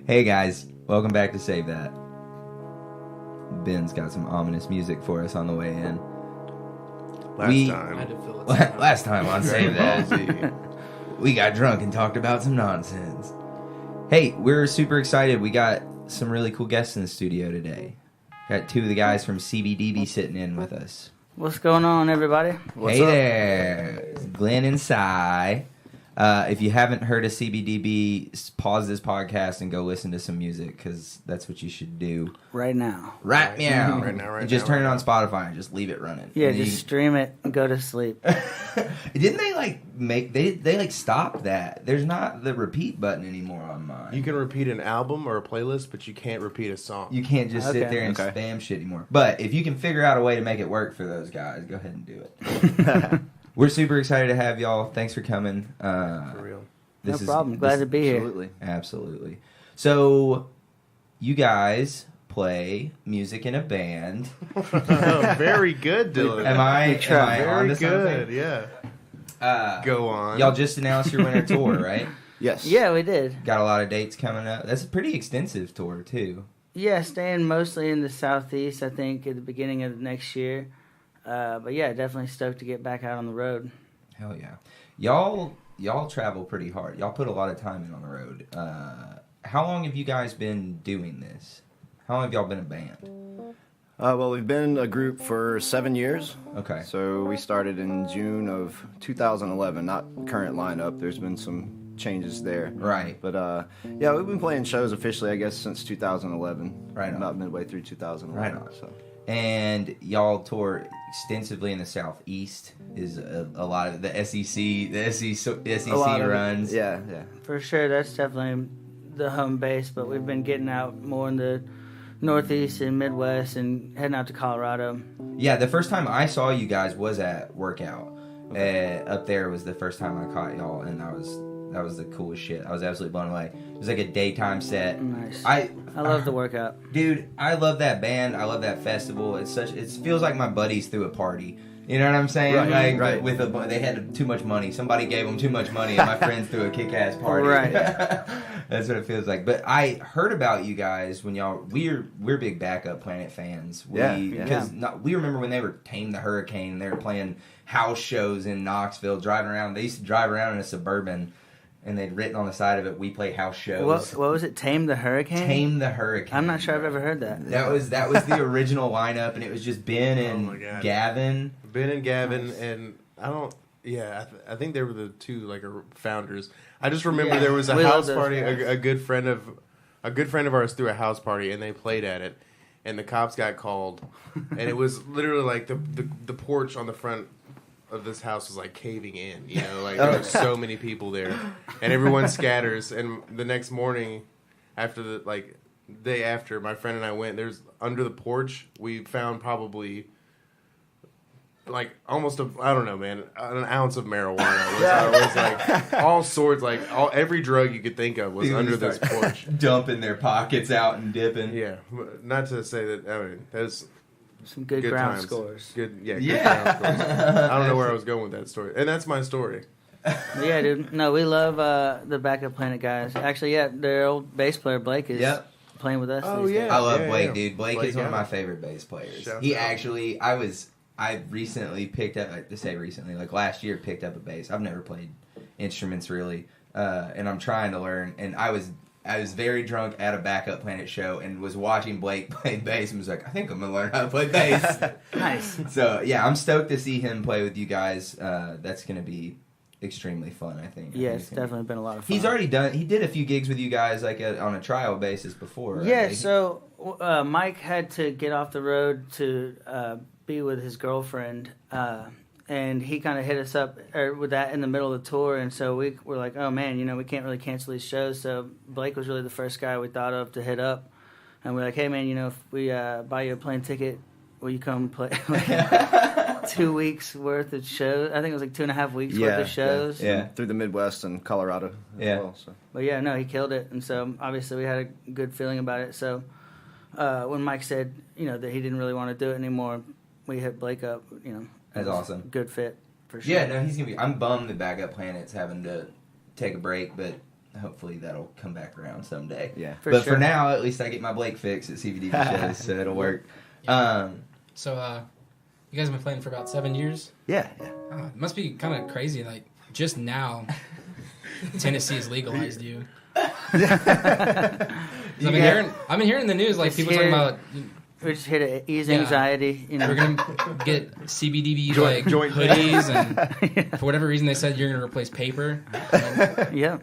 Hey guys, welcome back to Save That. Ben's got some ominous music for us on the way in. Last time on Save That, we got drunk and talked about some nonsense. Hey, we're super excited. We got some really cool guests in the studio today. Got two of the guys from CBDB sitting in with us. What's going on, everybody? What's up? There, Glenn and Cy. If you haven't heard of CBDB, pause this podcast and go listen to some music, because that's what you should do. Right now. Right now. And just turn it on Spotify and just leave it running. Yeah, just stream it and go to sleep. Didn't they they stopped that? There's not the repeat button anymore on mine. You can repeat an album or a playlist, but you can't repeat a song. You can't just sit there and spam shit anymore. But if you can figure out a way to make it work for those guys, go ahead and do it. We're super excited to have y'all. Thanks for coming. For real. No problem. Glad to be here. Absolutely. So, you guys play music in a band. Very good, Dylan. Am I very onto good? something? Yeah. Go on. Y'all just announced your winter tour, right? Yes. Yeah, we did. Got a lot of dates coming up. That's a pretty extensive tour, too. Yeah, staying mostly in the southeast, I think, at the beginning of next year. But yeah, definitely stoked to get back out on the road. Hell yeah. Y'all travel pretty hard. Y'all put a lot of time in on the road. How long have you guys been doing this? How long have y'all been a band? Well, we've been a group for 7 years. Okay. So we started in June of 2011, not current lineup. There's been some changes there. Right. But yeah, we've been playing shows officially, I guess, since 2011. Right on. About midway through 2011. Right on. So. And y'all tour extensively in the southeast. Is a lot of the SEC runs. Yeah. For sure, that's definitely the home base, but we've been getting out more in the northeast and midwest and heading out to Colorado. Yeah, the first time I saw you guys was at Workout. Up there was the first time I caught y'all, and that was the coolest shit. I was absolutely blown away. It was like a daytime set. Nice. I love the Workout. Dude, I love that band. I love that festival. It feels like my buddies threw a party. You know what I'm saying? Right. They had too much money. Somebody gave them too much money, and my friends threw a kick-ass party. Right. That's what it feels like. But I heard about you guys when we're big Backup Planet fans. We remember when they were Tame the Hurricane, and they were playing house shows in Knoxville, driving around. They used to drive around in a Suburban, and they'd written on the side of it, "We play house shows." What was it? Tame the Hurricane? Tame the Hurricane. I'm not sure I've ever heard that. That was the original lineup, and it was just Ben and Gavin. Ben and Gavin, and I think they were the two founders. I just remember there was a house party. A good friend of ours threw a house party, and they played at it, and the cops got called, and it was literally like the porch on the front of this house was like caving in. You know, like there were so many people there, and everyone scatters. And the next morning, after day after, my friend and I went. There's under the porch, we found probably almost an ounce of marijuana. It was like all sorts, every drug you could think of was under this porch. Dumping their pockets out and dipping. Yeah, not to say that. I mean, that's some good ground scores. Good ground scores. I don't know where I was going with that story, and that's my story. Yeah, dude. No, we love the Backup Planet guys. Actually, yeah, their old bass player Blake is playing with us. Oh yeah, I love Blake, dude. Blake is one of my favorite bass players. I recently picked up, last year, picked up a bass. I've never played instruments really, and I'm trying to learn. And I was very drunk at a Backup Planet show and was watching Blake play bass and was like, I think I'm gonna learn how to play bass. Nice. So yeah, I'm stoked to see him play with you guys. That's gonna be extremely fun, I think. Yeah, it's definitely been a lot of fun. He did a few gigs with you guys on a trial basis before. Right? Yeah, so Mike had to get off the road to be with his girlfriend, and he kind of hit us up with that in the middle of the tour, and so we were like, oh man, we can't really cancel these shows, so Blake was really the first guy we thought of to hit up, and we're like, hey man, if we buy you a plane ticket, will you come play 2 weeks worth of shows? I think it was like 2.5 weeks worth of shows. Yeah, through the Midwest and Colorado as well. So. But yeah, no, he killed it, and so obviously we had a good feeling about it. So when Mike said, that he didn't really want to do it anymore, we hit Blake up. That's awesome. Good fit for sure. Yeah, no, he's gonna be. I'm bummed that Backup Planet's having to take a break, but hopefully that'll come back around someday. Yeah. For now, at least I get my Blake fix at CBDB shows, so it'll work. Yeah. So, you guys have been playing for about 7 years? Yeah. It must be kind of crazy. Like, just now, Tennessee has legalized you. I've been hearing in the news, like, people talking about... We're just here to ease anxiety. You know, we're gonna get CBDB joint hoodies, and for whatever reason they said you're gonna replace paper. Yeah.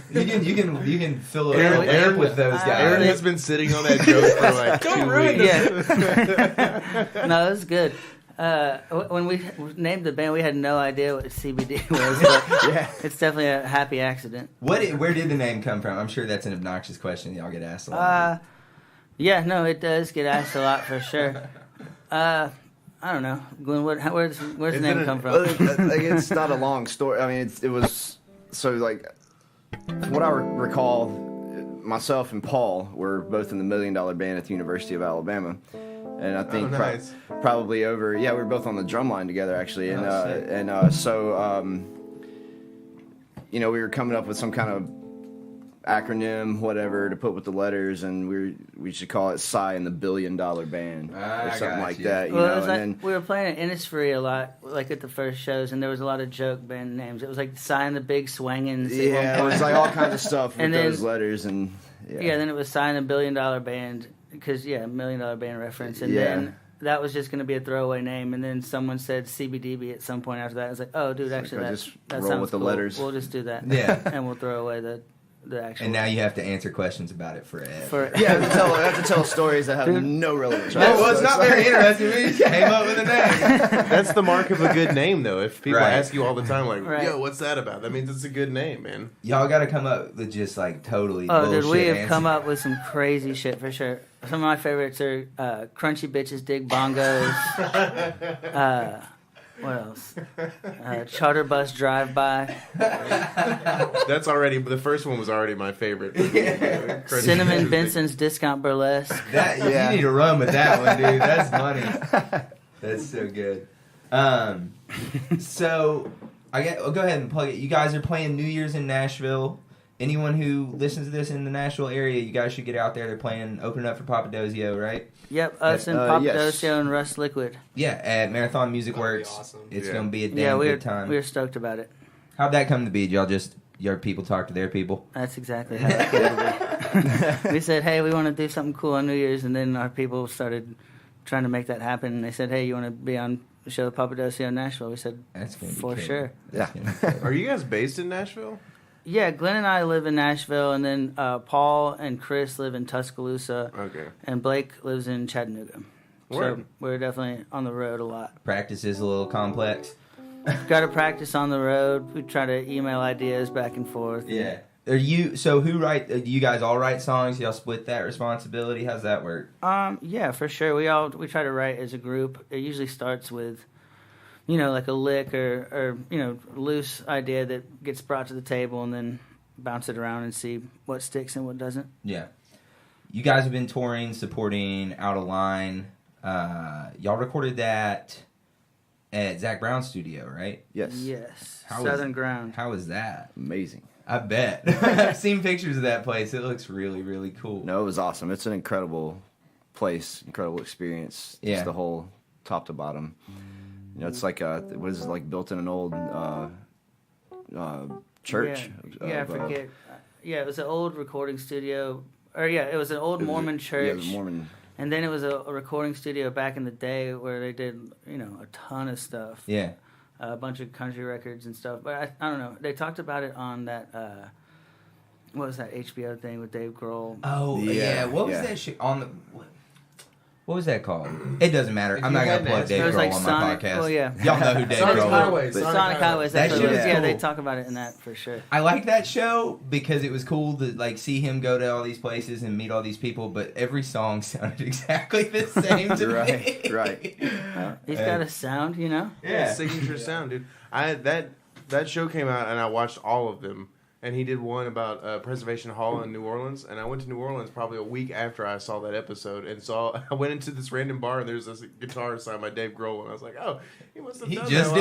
You can fill air with those guys. Aaron has been sitting on that joke for like 2 weeks. Yeah. No, it was good. When we named the band, we had no idea what CBD was. But it's definitely a happy accident. Where did the name come from? I'm sure that's an obnoxious question y'all get asked a lot. Yeah, no, it does get asked a lot for sure. I don't know, Glenn. Where's the name come from? It's not a long story. I mean, it was so like from what I recall, myself and Paul were both in the $1 Million Band at the University of Alabama, and I think probably over. Yeah, we were both on the drum line together actually, and so you know, we were coming up with some kind of acronym, whatever, to put with the letters, and we should call it Psy and the $1 Billion Band or something like that. You know, it was like, we were playing at Innisfree a lot, like at the first shows, and there was a lot of joke band names. It was like Psy and the Big Swangins. Yeah, it was like all kinds of stuff with those letters, and then it was Psy and the $1 Billion Band because $1 Million Band reference, and then that was just going to be a throwaway name, and then someone said CBDB at some point after that. I was like, oh, dude, actually, that sounds with the cool. letters. We'll just do that. Yeah, and we'll throw away the actual. And now you have to answer questions about it forever. I have to tell stories that have no relevance. Right? Well, it's not very interesting. We just came up with a name. That's the mark of a good name, though. If people ask you all the time, like, yo, what's that about? That means it's a good name, man. Y'all got to come up with just, like, totally bullshit dude, we have answers. come up with some crazy shit for sure. Some of my favorites are Crunchy Bitches Dig Bongos. What else? Charter Bus Drive By. That's already, the first one was already my favorite. Cinnamon Benson's Discount Burlesque. You need to run with that one, dude. That's funny. That's so good. So, I'll go ahead and plug it. You guys are playing New Year's in Nashville. Anyone who listens to this in the Nashville area, you guys should get out there. They're playing, opening up for Papadosio, right? Yep, us and Papadosio and Russ Liquid. Yeah, at Marathon Music Works. Awesome. It's going to be a damn good time. We're stoked about it. How'd that come to be? Did your people talk to their people? That's exactly how it came to be. We said, hey, we want to do something cool on New Year's, and then our people started trying to make that happen. And they said, hey, you want to be on the show Papadosio in Nashville? We said, that's gonna be for cool. sure. Yeah. Are you guys based in Nashville? Yeah, Glenn and I live in Nashville, and then Paul and Chris live in Tuscaloosa. Okay. And Blake lives in Chattanooga. Word. So we're definitely on the road a lot. Practice is a little complex. Got to practice on the road. We try to email ideas back and forth. Yeah. Do you guys all write songs? Y'all split that responsibility? How's that work? Yeah, for sure. We try to write as a group. It usually starts with, like a lick or loose idea that gets brought to the table, and then bounce it around and see what sticks and what doesn't. Yeah. You guys have been touring, supporting Out of Line. Y'all recorded that at Zach Brown's studio, right? Yes. Southern Ground. How was that? Amazing. I bet. I've seen pictures of that place. It looks really, really cool. No, it was awesome. It's an incredible place, incredible experience. Yeah. Just the whole top to bottom. It's like built in an old church. I forget. It was an old recording studio. It was an old Mormon church. Yeah, Mormon. And then it was a recording studio back in the day where they did, a ton of stuff. Yeah. A bunch of country records and stuff. But I don't know. They talked about it on that, what was that HBO thing with Dave Grohl? Oh, yeah. What was that shit on the... What was that called? It doesn't matter. I'm not going to plug Dave Grohl on my podcast. Well, yeah. Y'all know who Dave Grohl is. Sonic Highways. That shit is cool. They talk about it in that for sure. I like that show because it was cool to see him go to all these places and meet all these people, but every song sounded exactly the same to me. Right. He's got a sound, Yeah. Signature sound, dude. That show came out and I watched all of them and he did one about Preservation Hall in New Orleans. And I went to New Orleans probably a week after I saw that episode, and I went into this random bar and there's this guitar signed by Dave Grohl, and I was like, oh, he must have done that. He just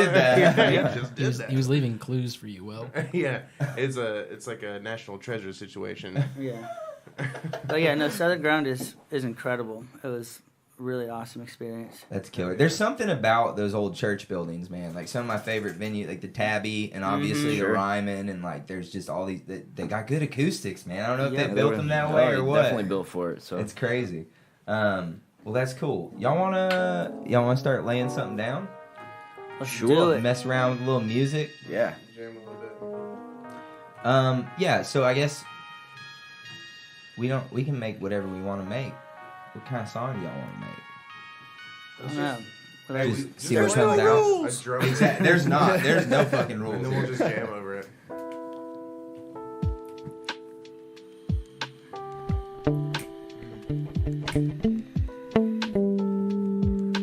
did that. He was leaving clues for you, Will. Yeah, it's like a national treasure situation. Yeah. But yeah, no, Southern Ground is incredible. It was a really awesome experience. That's killer. There's something about those old church buildings, man. Like some of my favorite venues, like the Tabby, and obviously the Ryman, and like there's just all these. They got good acoustics, man. I don't know if they built them that way or what. Definitely built for it. So it's crazy. Well, that's cool. Y'all wanna start laying something down? Let's do it. Mess around with a little music. Yeah. Jam a little bit. Yeah. So I guess we can make whatever we want to make. What kind of song do y'all want to make? Just See what comes out. There's no fucking rules. And then we'll just jam over it.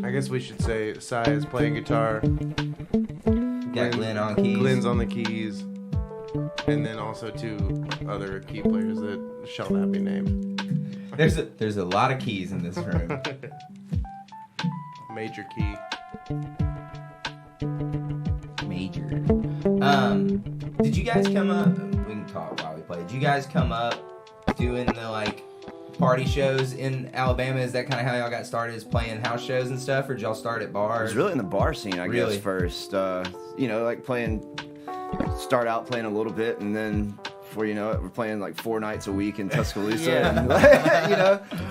I guess we should say Sai is playing guitar. Got Glenn on keys. Glenn's on the keys. And then also 2 other key players that shall not be named. There's a lot of keys in this room. Major key. Major. Did you guys come up? We can talk while we play. Did you guys come up doing the like party shows in Alabama? Is that kind of how y'all got started? Is playing house shows and stuff, or did y'all start at bars? It was really in the bar scene, I guess, first. Like start out playing a little bit, and then before you know it, we're playing like 4 nights a week in Tuscaloosa. And,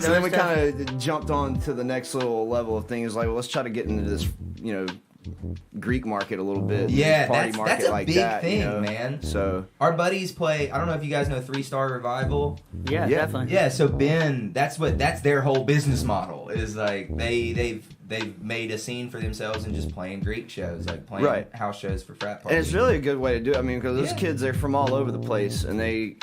so then we kind of jumped on to the next little level of things. Like, well, let's try to get into this, Greek market a little bit. Yeah, party market that's a like big that, thing, man. So our buddies play. I don't know if you guys know 3 Star Revival. Yeah, definitely. Yeah, so Ben, that's their whole business model is like they've made a scene for themselves and just playing Greek shows, like playing house shows for frat parties. And it's really a good way to do it. I mean, because those kids, they're from all over the place, and they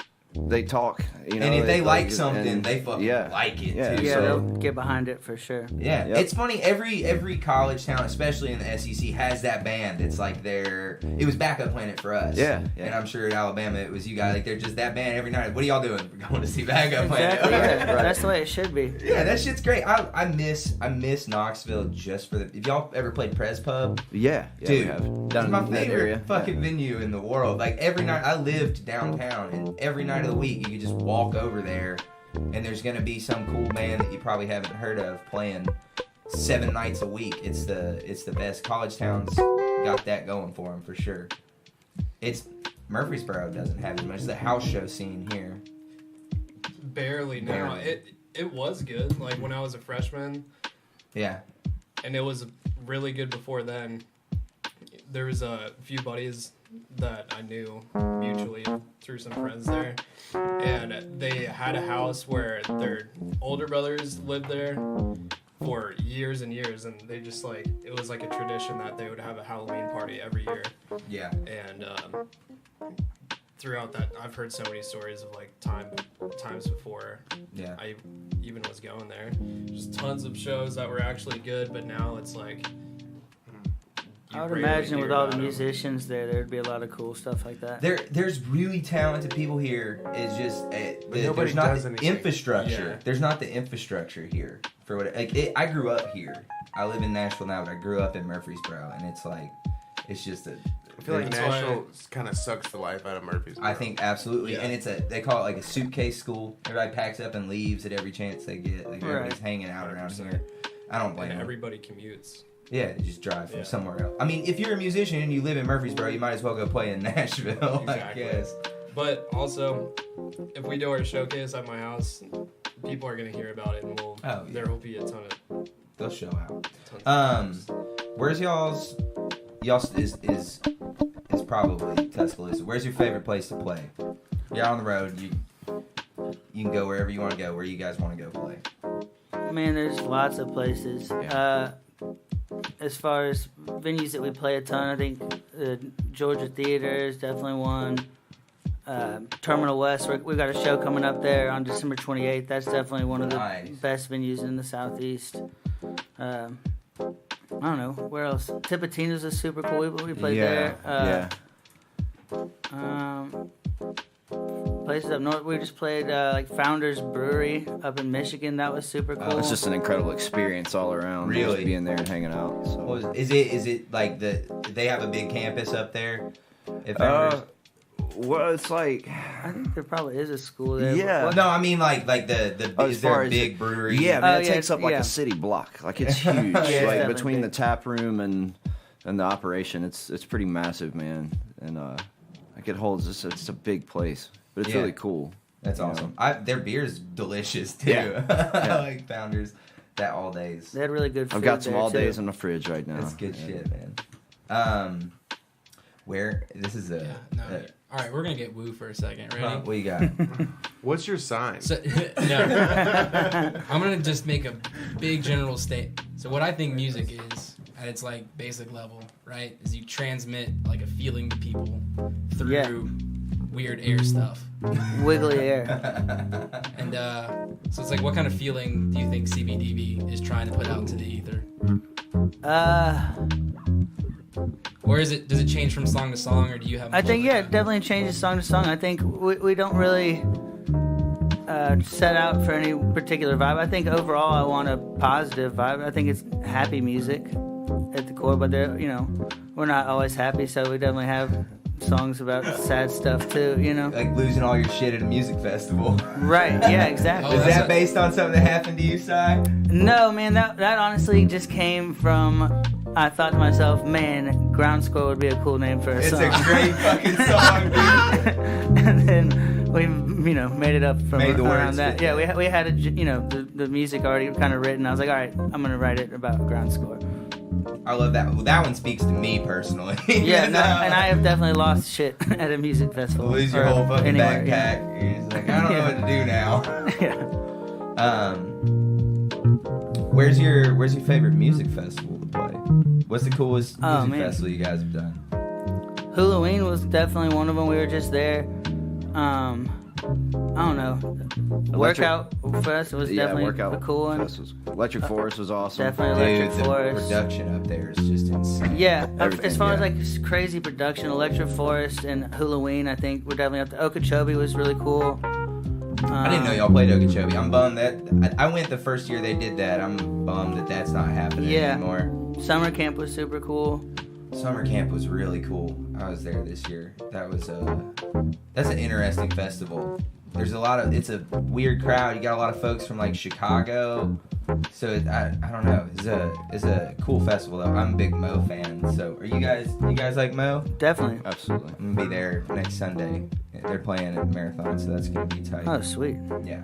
talk, and if they like something, they fucking like it too. Yeah, so they'll get behind it for sure. Yeah, it's funny. Every college town, especially in the SEC, has that band. It's like it was backup planet for us. Yeah. And I'm sure in Alabama it was you guys. Like they're just that band every night. What are y'all doing? We're going to see backup planet. Exactly. That's the way it should be. Yeah, that shit's great. I miss Knoxville just for the. If y'all ever played Prez Pub? Yeah, dude, we have. It's my favorite fucking venue in the world. Like every night, I lived downtown, and every night of the week you could just walk over there, and there's gonna be some cool band that you probably haven't heard of playing 7 nights a week. It's the best. College towns got that going for them for sure. Murfreesboro doesn't have as much. The house show scene here. Barely now. It was good. Like when I was a freshman. Yeah. And it was really good before then. There was a few buddies that I knew mutually through some friends there, and they had a house where their older brothers lived there for years and years, and they just it was like a tradition that they would have a Halloween party every year. Yeah. And throughout that, I've heard so many stories of times before I even was going there. Just tons of shows that were actually good, but now it's like. I would imagine with all the musicians there'd be a lot of cool stuff like that. There's really talented people here. It's just there's not the infrastructure. Yeah. There's not the infrastructure here for what. I grew up here. I live in Nashville now, but I grew up in Murfreesboro, and it's just a. I feel like Nashville kind of sucks the life out of Murfreesboro. I think absolutely, and they call it like a suitcase school. Everybody packs up and leaves at every chance they get. Like everybody's hanging out around here. I don't blame them. Everybody commutes. Yeah, you just drive from somewhere else. I mean, if you're a musician and you live in Murfreesboro, you might as well go play in Nashville, exactly. I guess. But also, if we do our showcase at my house, people are going to hear about it, and there will be a ton of... They'll show out. Where's y'all's is probably Tuscaloosa. Where's your favorite place to play? You're on the road. You can go wherever you want to go. Where you guys want to go play? Man, there's lots of places. Yeah. As far as venues that we play a ton, I think Georgia Theater is definitely one. Terminal West, we've got a show coming up there on December 28th. That's definitely one of the best venues in the Southeast. I don't know, where else? Tipitina's is super cool. We played there. places up north. We just played like Founders Brewery up in Michigan. That was super cool. It's just an incredible experience all around. Really? Just being there and hanging out. So. Well, is it like they have a big campus up there? At Founders? Well, it's like I think there probably is a school there. Yeah. No, I mean like the is there a big brewery? Yeah, man, it takes up like a city block. Like it's huge. Like between big. the tap room and the operation, it's pretty massive, man. And like it holds it's a big place, but it's really cool. That's awesome. Their beer's delicious too. Yeah. Like Founders, that all days. They had really good food. I've got some there, all days too. in the fridge right now. That's good shit, man. Where this is a. All right, we're gonna get woo for a second. Ready? What you got? What's your sign? So, no, I'm gonna just make a big general statement. So what I think music is, at its like basic level, right, is you transmit like a feeling to people through weird air stuff, wiggly air. And so it's like, what kind of feeling do you think CBDB is trying to put out into the ether? Or does it change from song to song, or do you have? I think it definitely changes song to song. I think we don't really set out for any particular vibe. I think overall I want a positive vibe. I think it's happy music at the core, but we're not always happy, so we definitely have songs about sad stuff too. Like losing all your shit at a music festival. Right? Yeah, exactly. Is that based on something that happened to you, Si? No, man. That honestly just came from. I thought to myself, man, Ground Score would be a cool name for a song. It's a great fucking song, dude. And then we, made it up from around that. Yeah, we had the music already kind of written. I was like, all right, I'm gonna write it about Ground Score. I love that. Well, that one speaks to me personally. Yeah, and I have definitely lost shit at a music festival. Lose your whole fucking anywhere, backpack. Yeah. You're just like, I don't know what to do now. Yeah. Where's your favorite music festival to play? What's the coolest music festival you guys have done? Halloween was definitely one of them. We were just there. I don't know. Workout Fest was definitely a cool one. Electric Forest was awesome. Definitely Electric Forest. The production up there is just insane. Yeah, as far as like crazy production, Electric Forest and Halloween, I think we're definitely up there. Okeechobee was really cool. I didn't know y'all played Okeechobee. I'm bummed that I went the first year they did that. I'm bummed that that's not happening anymore. Summer camp was super cool. Summer camp was really cool. I was there this year. That's an interesting festival. It's a weird crowd. You got a lot of folks from like Chicago. So I don't know. It's a cool festival though. I'm a big Mo fan. So are you guys like Mo? Definitely. Absolutely. I'm gonna be there next Sunday. They're playing at Marathon, so that's gonna be tight. Oh, sweet. Yeah.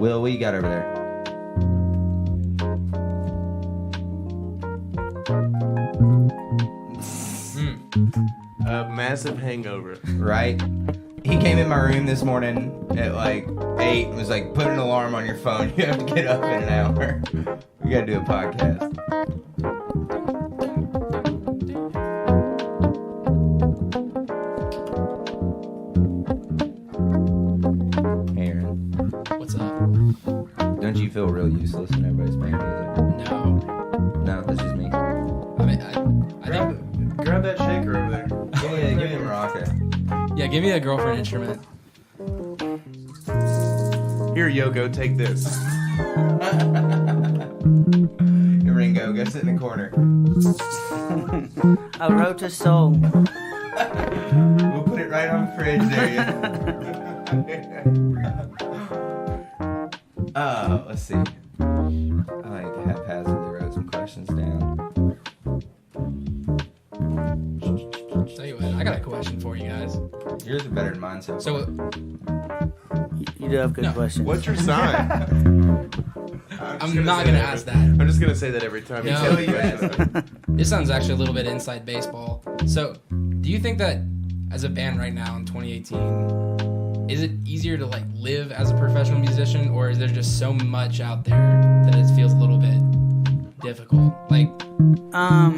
Will, what you got over there? A massive hangover. Right? He came in my room this morning at like 8 and was like, put an alarm on your phone. You have to get up in an hour. We gotta do a podcast. Aaron. What's up? Don't you feel real useless when everybody's playing music? No, that's just me. I mean, I think... Grab that shaker over there. Give me a maraca. Yeah, give me a girlfriend instrument. Here, Yoko, take this. Ringo, go sit in the corner. I wrote a song. We'll put it right on the fridge there. Let's see. I like haphazardly wrote some questions down. Tell you what, I got a question for you guys. Yours are better than mine so far. So, you do have good questions. What's your sign? I'm not going to ask that. I'm just going to say that every time you tell me that. This sounds actually a little bit inside baseball. So, do you think that as a band right now in 2018, is it easier to like live as a professional musician, or is there just so much out there that it feels a little bit difficult? Like, I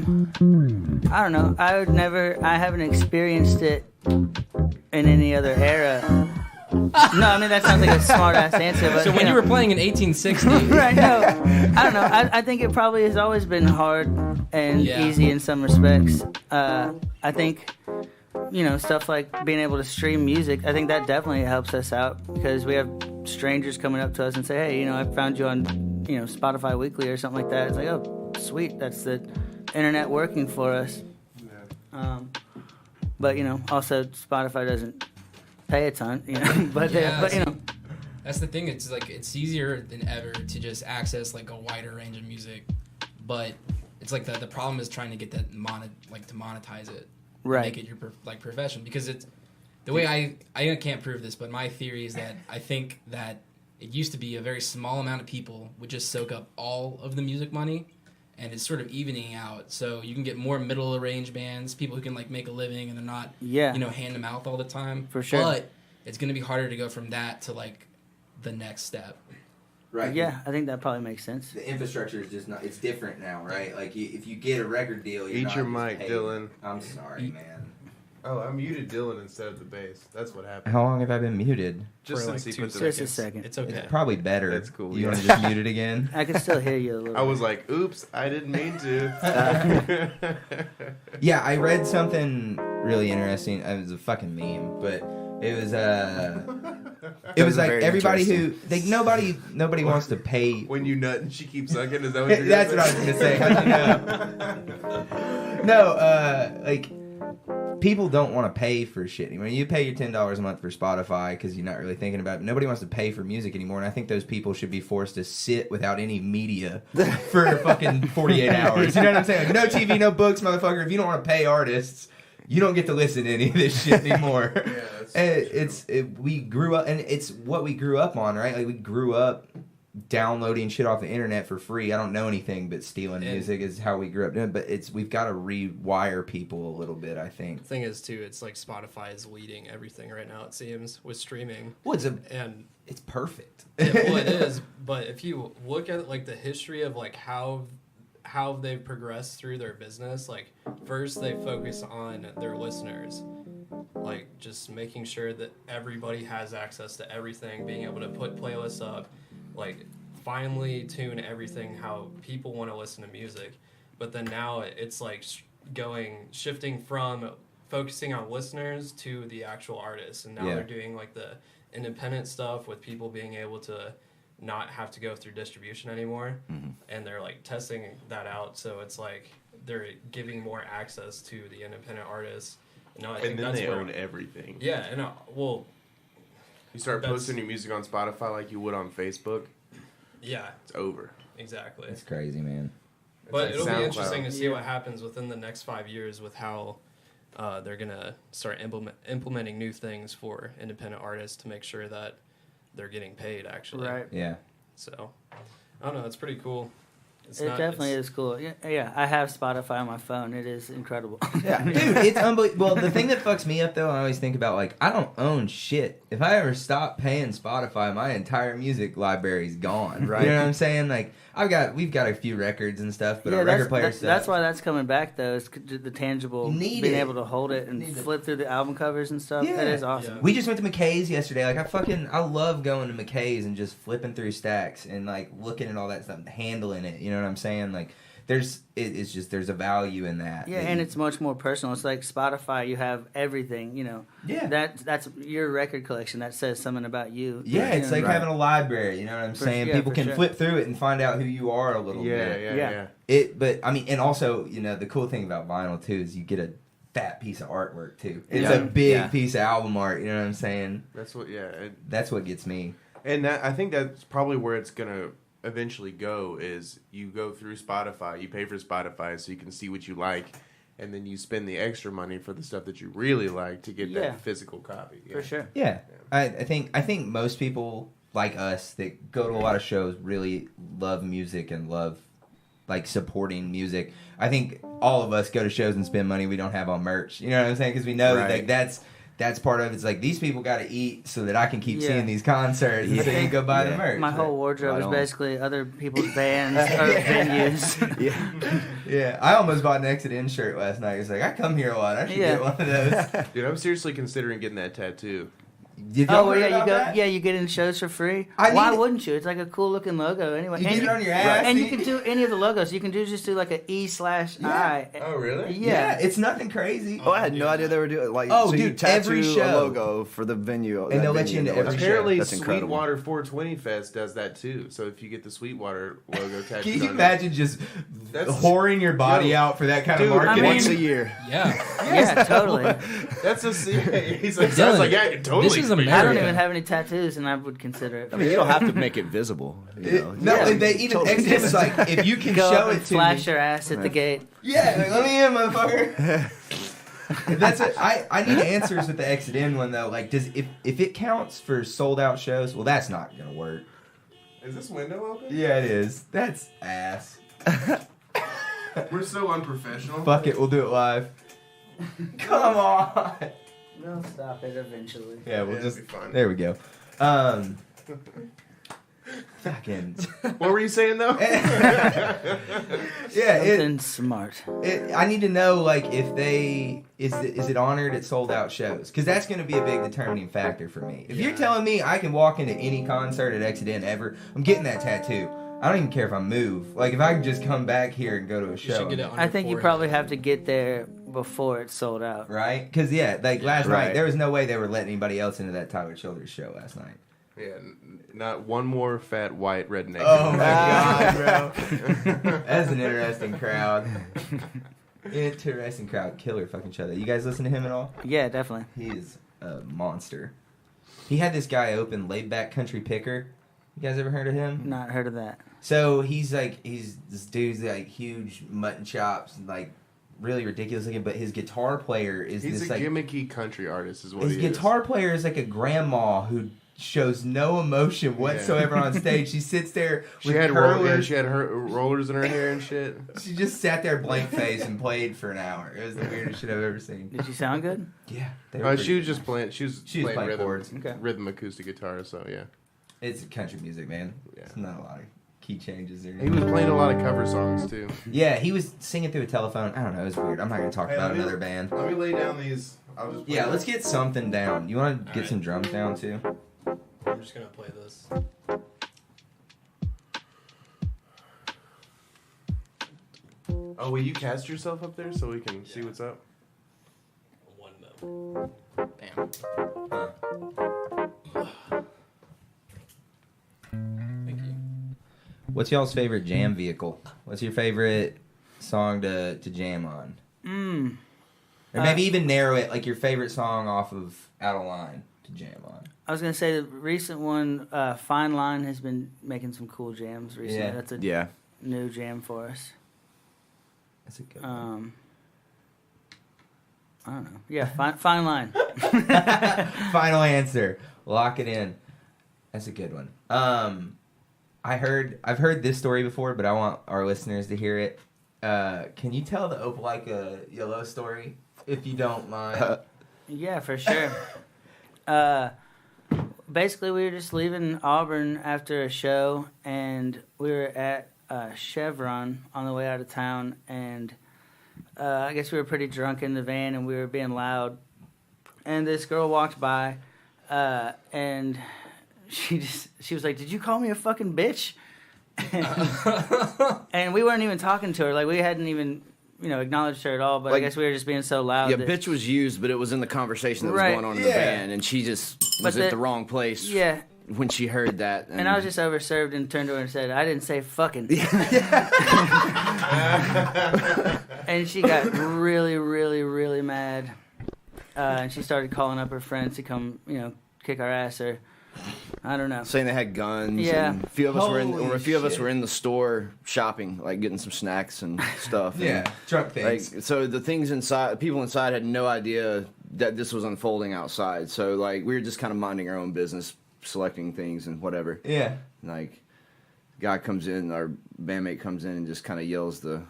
don't know. I haven't experienced it in any other era. No, I mean that sounds like a smart-ass answer. But so when you were playing in 1860, right? No, I don't know. I think it probably has always been hard and easy in some respects. I think stuff like being able to stream music, I think that definitely helps us out because we have strangers coming up to us and say, hey, I found you on, Spotify Weekly or something like that. It's like, oh, sweet, that's the internet working for us. Yeah. But, also Spotify doesn't pay a ton, but that's the thing. It's like it's easier than ever to just access like a wider range of music, but it's like the problem is trying to get that to monetize it, right? Make it your profession, because it's the way I can't prove this, but my theory is that I think that it used to be a very small amount of people would just soak up all of the music money, and it's sort of evening out. So you can get more middle range bands, people who can like make a living and they're not hand to mouth all the time. For sure. But it's going to be harder to go from that to like the next step. Right. Yeah, I think that probably makes sense. The infrastructure is just not. It's different now, right? Like if you get a record deal, you're eat not your just mic, paid. Dylan. I'm sorry, man. Oh, I muted Dylan instead of the bass. That's what happened. How long have I been muted? Just For since like he put the Just a second. It's okay. It's probably better. That's cool, You yeah. want to just mute it again? I can still hear you a little I was bit. like, oops, I didn't mean to. Yeah, I read something really interesting. It was a fucking meme, but it was it was like very everybody who nobody wants to pay. When you nut and she keeps sucking, is that what you're That's gonna what I was gonna say. How'd you know? No, like people don't want to pay for shit anymore. You pay your $10 a month for Spotify because you're not really thinking about it. Nobody wants to pay for music anymore, and I think those people should be forced to sit without any media for fucking 48 hours. You know what I'm saying? Like, no TV, no books, motherfucker. If you don't want to pay artists, you don't get to listen to any of this shit anymore. We grew up, and it's what we grew up on, right? Like we grew up downloading shit off the internet for free. I don't know anything but stealing music is how we grew up doing. But we've got to rewire people a little bit, I think. The thing is too, it's like Spotify is leading everything right now. It seems with streaming. Well, it's perfect. Yeah, well, it is. But if you look at like the history of like how they've progressed through their business, like first they focus on their listeners, like just making sure that everybody has access to everything, being able to put playlists up, like finally tune everything how people want to listen to music. But then now it's like shifting from focusing on listeners to the actual artists, and now they're doing like the independent stuff with people being able to not have to go through distribution anymore, and they're like testing that out. So it's like they're giving more access to the independent artists. No, I think and then that's they where, own everything. Yeah, and well, you start posting your music on Spotify like you would on Facebook. Yeah, it's over. Exactly. It's crazy, man. But like it'll SoundCloud. be interesting to see what happens within the next 5 years with how they're gonna start implementing new things for independent artists to make sure that they're getting paid, actually. Right. Yeah. So, I don't know. It's pretty cool. It definitely is cool. Yeah, I have Spotify on my phone. It is incredible. Yeah, dude, it's unbelievable. Well, the thing that fucks me up, though, I always think about, like, I don't own shit. If I ever stop paying Spotify, my entire music library's gone. Right? You know what I'm saying? Like, we've got a few records and stuff, but our record player stuff. That's why that's coming back, though, is the tangible, being able to hold it and flip through the album covers and stuff. Yeah. That is awesome. Yeah. We just went to McKay's yesterday. Like, I love going to McKay's and just flipping through stacks and, like, looking at all that stuff, handling it. You know what I'm saying? Like, there's a value in that. Yeah, and it's much more personal. It's like Spotify, you have everything, Yeah. That's your record collection. That says something about you. Yeah, it's like having a library, you know what I'm saying? People can flip through it and find out who you are a little bit. Yeah. But I mean, and also, the cool thing about vinyl too is you get a fat piece of artwork too. It's a big piece of album art, you know what I'm saying? That's what gets me. And I think that's probably where it's gonna eventually go, is you go through Spotify, you pay for Spotify so you can see what you like, and then you spend the extra money for the stuff that you really like to get that physical copy. For sure. Yeah. I think most people like us that go to a lot of shows really love music and love like supporting music. I think all of us go to shows and spend money we don't have on merch. You know what I'm saying? Because we know that that's part of it. It's like, these people got to eat so that I can keep seeing these concerts. And so you go buy the merch. My whole wardrobe is basically other people's bands or venues. Yeah. I almost bought an Exit In shirt last night. It's like, I come here a lot. I should get one of those. Dude, I'm seriously considering getting that tattoo. Oh well, yeah, you go. Yeah, you get in shows for free. Why wouldn't you? It's like a cool looking logo anyway. You get it on your ass, and you can do any of the logos. You can just do like an E/I. Oh really? Yeah, it's nothing crazy. Oh, I had no idea they were doing like. Oh, so dude, you tattoo every show a logo for the venue, and they'll let you into every show. Apparently, That's incredible. Sweetwater 420 Fest does that too. So if you get the Sweetwater logo tattooed, can you imagine just whoring your body out for that kind of marketing? Once a year. Yeah, totally. That's a he's like, sounds like I can totally. This is America. I don't even have any tattoos, and I would consider it. I mean, you don't have to make it visible. They even Exodus was like, if you can Go show up it and to flash me. your ass at the gate. Yeah, like, let me in, motherfucker. That's it. I need answers with the Exit In one though. Like, if it counts for sold out shows, well, that's not gonna work. Is this window open? Yeah, it is. That's ass. We're so unprofessional. Fuck it, we'll do it live. Come on. We'll stop it eventually. Yeah, we'll just. Be fun. There we go. Fucking. What were you saying though? Yeah, Something smart. I need to know like if is it honored at sold out shows, because that's going to be a big determining factor for me. If you're telling me I can walk into any concert at Exit In ever, I'm getting that tattoo. I don't even care if I move. Like if I can just come back here and go to a show. I think you probably have to get there before it's sold out. Right? Because like last night there was no way they were letting anybody else into that Tyler Childers show last night. Yeah, not one more fat white redneck. Oh my god, bro. That's an interesting crowd. Interesting crowd. Killer fucking show. You guys listen to him at all? Yeah, definitely. He is a monster. He had this guy open Laid Back Country Picker. You guys ever heard of him? Not heard of that. So he's this dude's like huge mutton chops and like really ridiculous looking, but his guitar player is he's this a like gimmicky country artist is what his he is. guitar player is like a grandma who shows no emotion whatsoever on stage. She sits there with curlers. She had her rollers in her hair and shit. She just sat there blank face and played for an hour. It was the weirdest shit I've ever seen. Did she sound good? Yeah. She was just playing. She was playing rhythm, chords. Okay. rhythm acoustic guitar. So yeah, it's country music, man. Yeah. It's not a lot of key changes there. He was playing a lot of cover songs too. Yeah, he was singing through a telephone. I don't know. It was weird. I'm not gonna talk about another band. Let me lay down these. I'll just. Yeah, let's get something down. You want to get some drums down too? I'm just gonna play this. Oh, will you cast yourself up there so we can see what's up? One note. Damn. Thank you. What's y'all's favorite jam vehicle? What's your favorite song to jam on? Or maybe even narrow it, like your favorite song off of Out of Line to jam on. I was gonna say the recent one, Fine Line, has been making some cool jams recently. Yeah. That's a new jam for us. That's a good one. I don't know. Yeah, Fine Line. Final answer. Lock it in. That's a good one. I've heard this story before, but I want our listeners to hear it. Can you tell the Opelika Yellow story, if you don't mind? Yeah, for sure. Basically, we were just leaving Auburn after a show, and we were at Chevron on the way out of town, and I guess we were pretty drunk in the van, and we were being loud. And this girl walked by, and she was like, "Did you call me a fucking bitch?" And we weren't even talking to her. Like, we hadn't even, acknowledged her at all. But I guess we were just being so loud. Yeah, bitch was used, but it was in the conversation that was going on in the van, and she just was at the wrong place. Yeah. When she heard that. And I was just overserved and turned to her and said, "I didn't say fucking." And she got really, really, really mad. And she started calling up her friends to come, kick our ass, or I don't know. Saying they had guns. Yeah. And a few of us were in the store shopping, like getting some snacks and stuff. Yeah, drunk things. Like, so the things inside, people inside had no idea that this was unfolding outside. So like we were just kind of minding our own business, selecting things and whatever. Yeah. Like, guy comes in, our bandmate comes in and just kind of yells the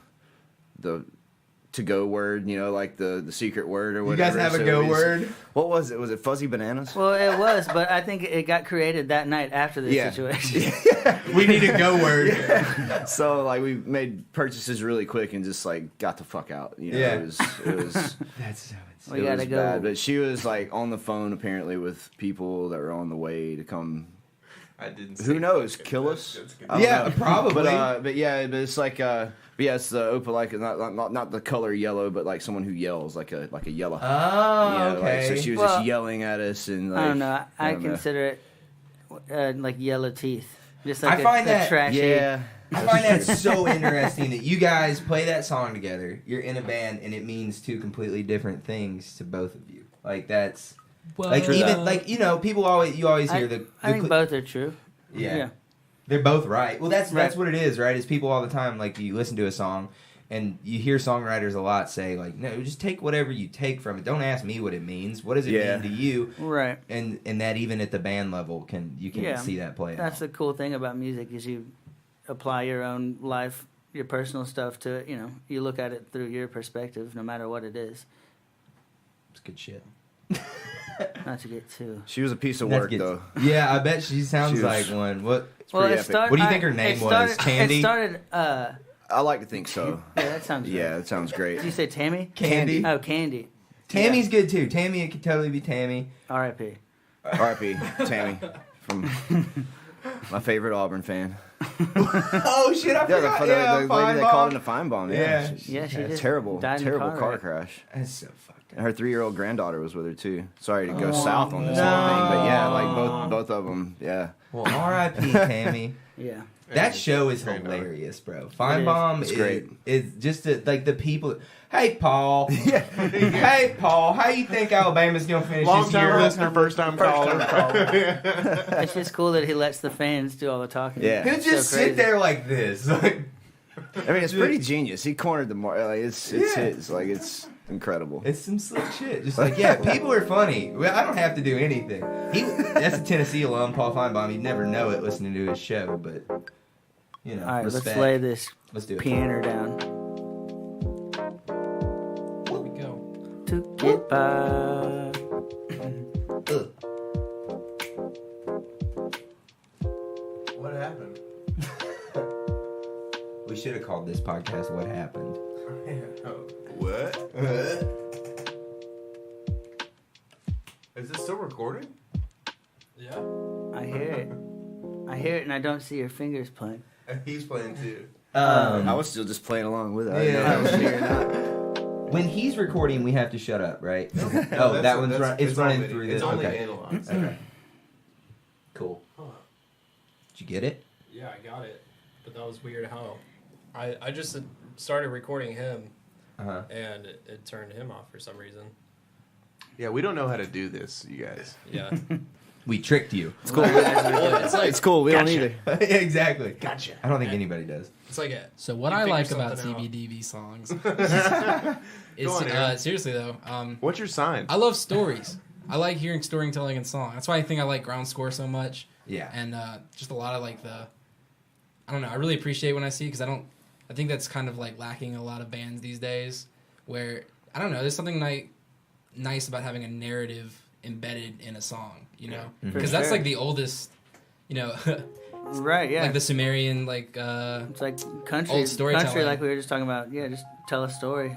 to-go word, like the secret word or You whatever. guys have a go word? What was it? Was it Fuzzy Bananas? Well, it was, but I think it got created that night after this situation. We need a go word. Yeah. So like we made purchases really quick and just like got the fuck out. It was That's so insane. We gotta go. bad. But she was like on the phone apparently with people that were on the way to come. I didn't. Who knows? Kill us? I don't know. Probably. But it's like it's the opalika, not the color yellow, but like someone who yells like a yellow. Oh, okay. So she was just yelling at us and like, I don't know. I consider it like yellow teeth. Just like I find that trashy. Yeah. I find that so interesting that you guys play that song together. You're in a band, and it means two completely different things to both of you. Like that's people always hear the. I think both are true. Yeah. They're both right. Well, that's what it is, right? Is people all the time, like, you listen to a song, and you hear songwriters a lot say, like, no, just take whatever you take from it. Don't ask me what it means. What does it mean to you? Right. And that even at the band level, you can see that play out. That's the cool thing about music is you apply your own life, your personal stuff to it. You look at it through your perspective, no matter what it is. It's good shit. Not to get too. She was a piece of work, though. Yeah, I bet she sounds like one. What? What do you think her name was? Candy? It started. I like to think so. Yeah, that sounds. Yeah, right. that sounds great. Did you say Tammy? Candy. Oh, Candy. Tammy's good too. Tammy, it could totally be Tammy. R.I.P. R.I.P. Tammy from my favorite Auburn fan. Oh shit! I forgot. The lady that called in a fine bomb. Yeah, she did. Terrible car crash. That's so fucked up. And her 3-year-old granddaughter was with her too. Sorry to go south on this whole thing, but yeah, like both of them. Yeah. Well, R.I.P. Tammy. Yeah. That show is hilarious, bro. Fine Bomb is great. Is just like the people. Hey, Paul. Hey, Paul. How you think Alabama's gonna finish Long this year? time listener, first time caller. It's just cool that he lets the fans do all the talking. Yeah. He'll just sit there like this. I mean, it's pretty genius. He cornered the market. Like, it's his. Like, it's incredible. It's some slick shit. Just like, people are funny. Well, I don't have to do anything. That's a Tennessee alum, Paul Feinbaum. You'd never know it listening to his show, but all right, respect. let's lay this Let's do it. piano down. Here we go. To get by. What happened? We should have called this podcast "What Happened." What? Is this still recording? Yeah. I hear it, and I don't see your fingers playing. He's playing too. I was still just playing along with it. I didn't know I was figuring it out. When he's recording, we have to shut up, right? No, that one's it's running only, through it's this. only Okay. analog. Okay. Cool. Did you get it? Yeah, I got it. But that was weird how I just started recording him, and it turned him off for some reason. Yeah, we don't know how to do this, you guys. Yeah. We tricked you. It's cool. It's cool. We don't either. Exactly. Gotcha. I don't think anybody does. It's like So what you I figure like about something out. CBDB songs Go on, Aaron. is seriously though, What's your sign? I love stories. I like hearing storytelling in song. That's why I think I like Ground Score so much. Yeah. And just a lot of like I don't know. I really appreciate when I see because I think that's kind of like lacking in a lot of bands these days. Where I don't know, there's something nice about having a narrative embedded in a song, because that's like the oldest, Right, yeah. like the Sumerian, it's like country, old storytelling. country, like we were just talking about. Yeah, just tell a story.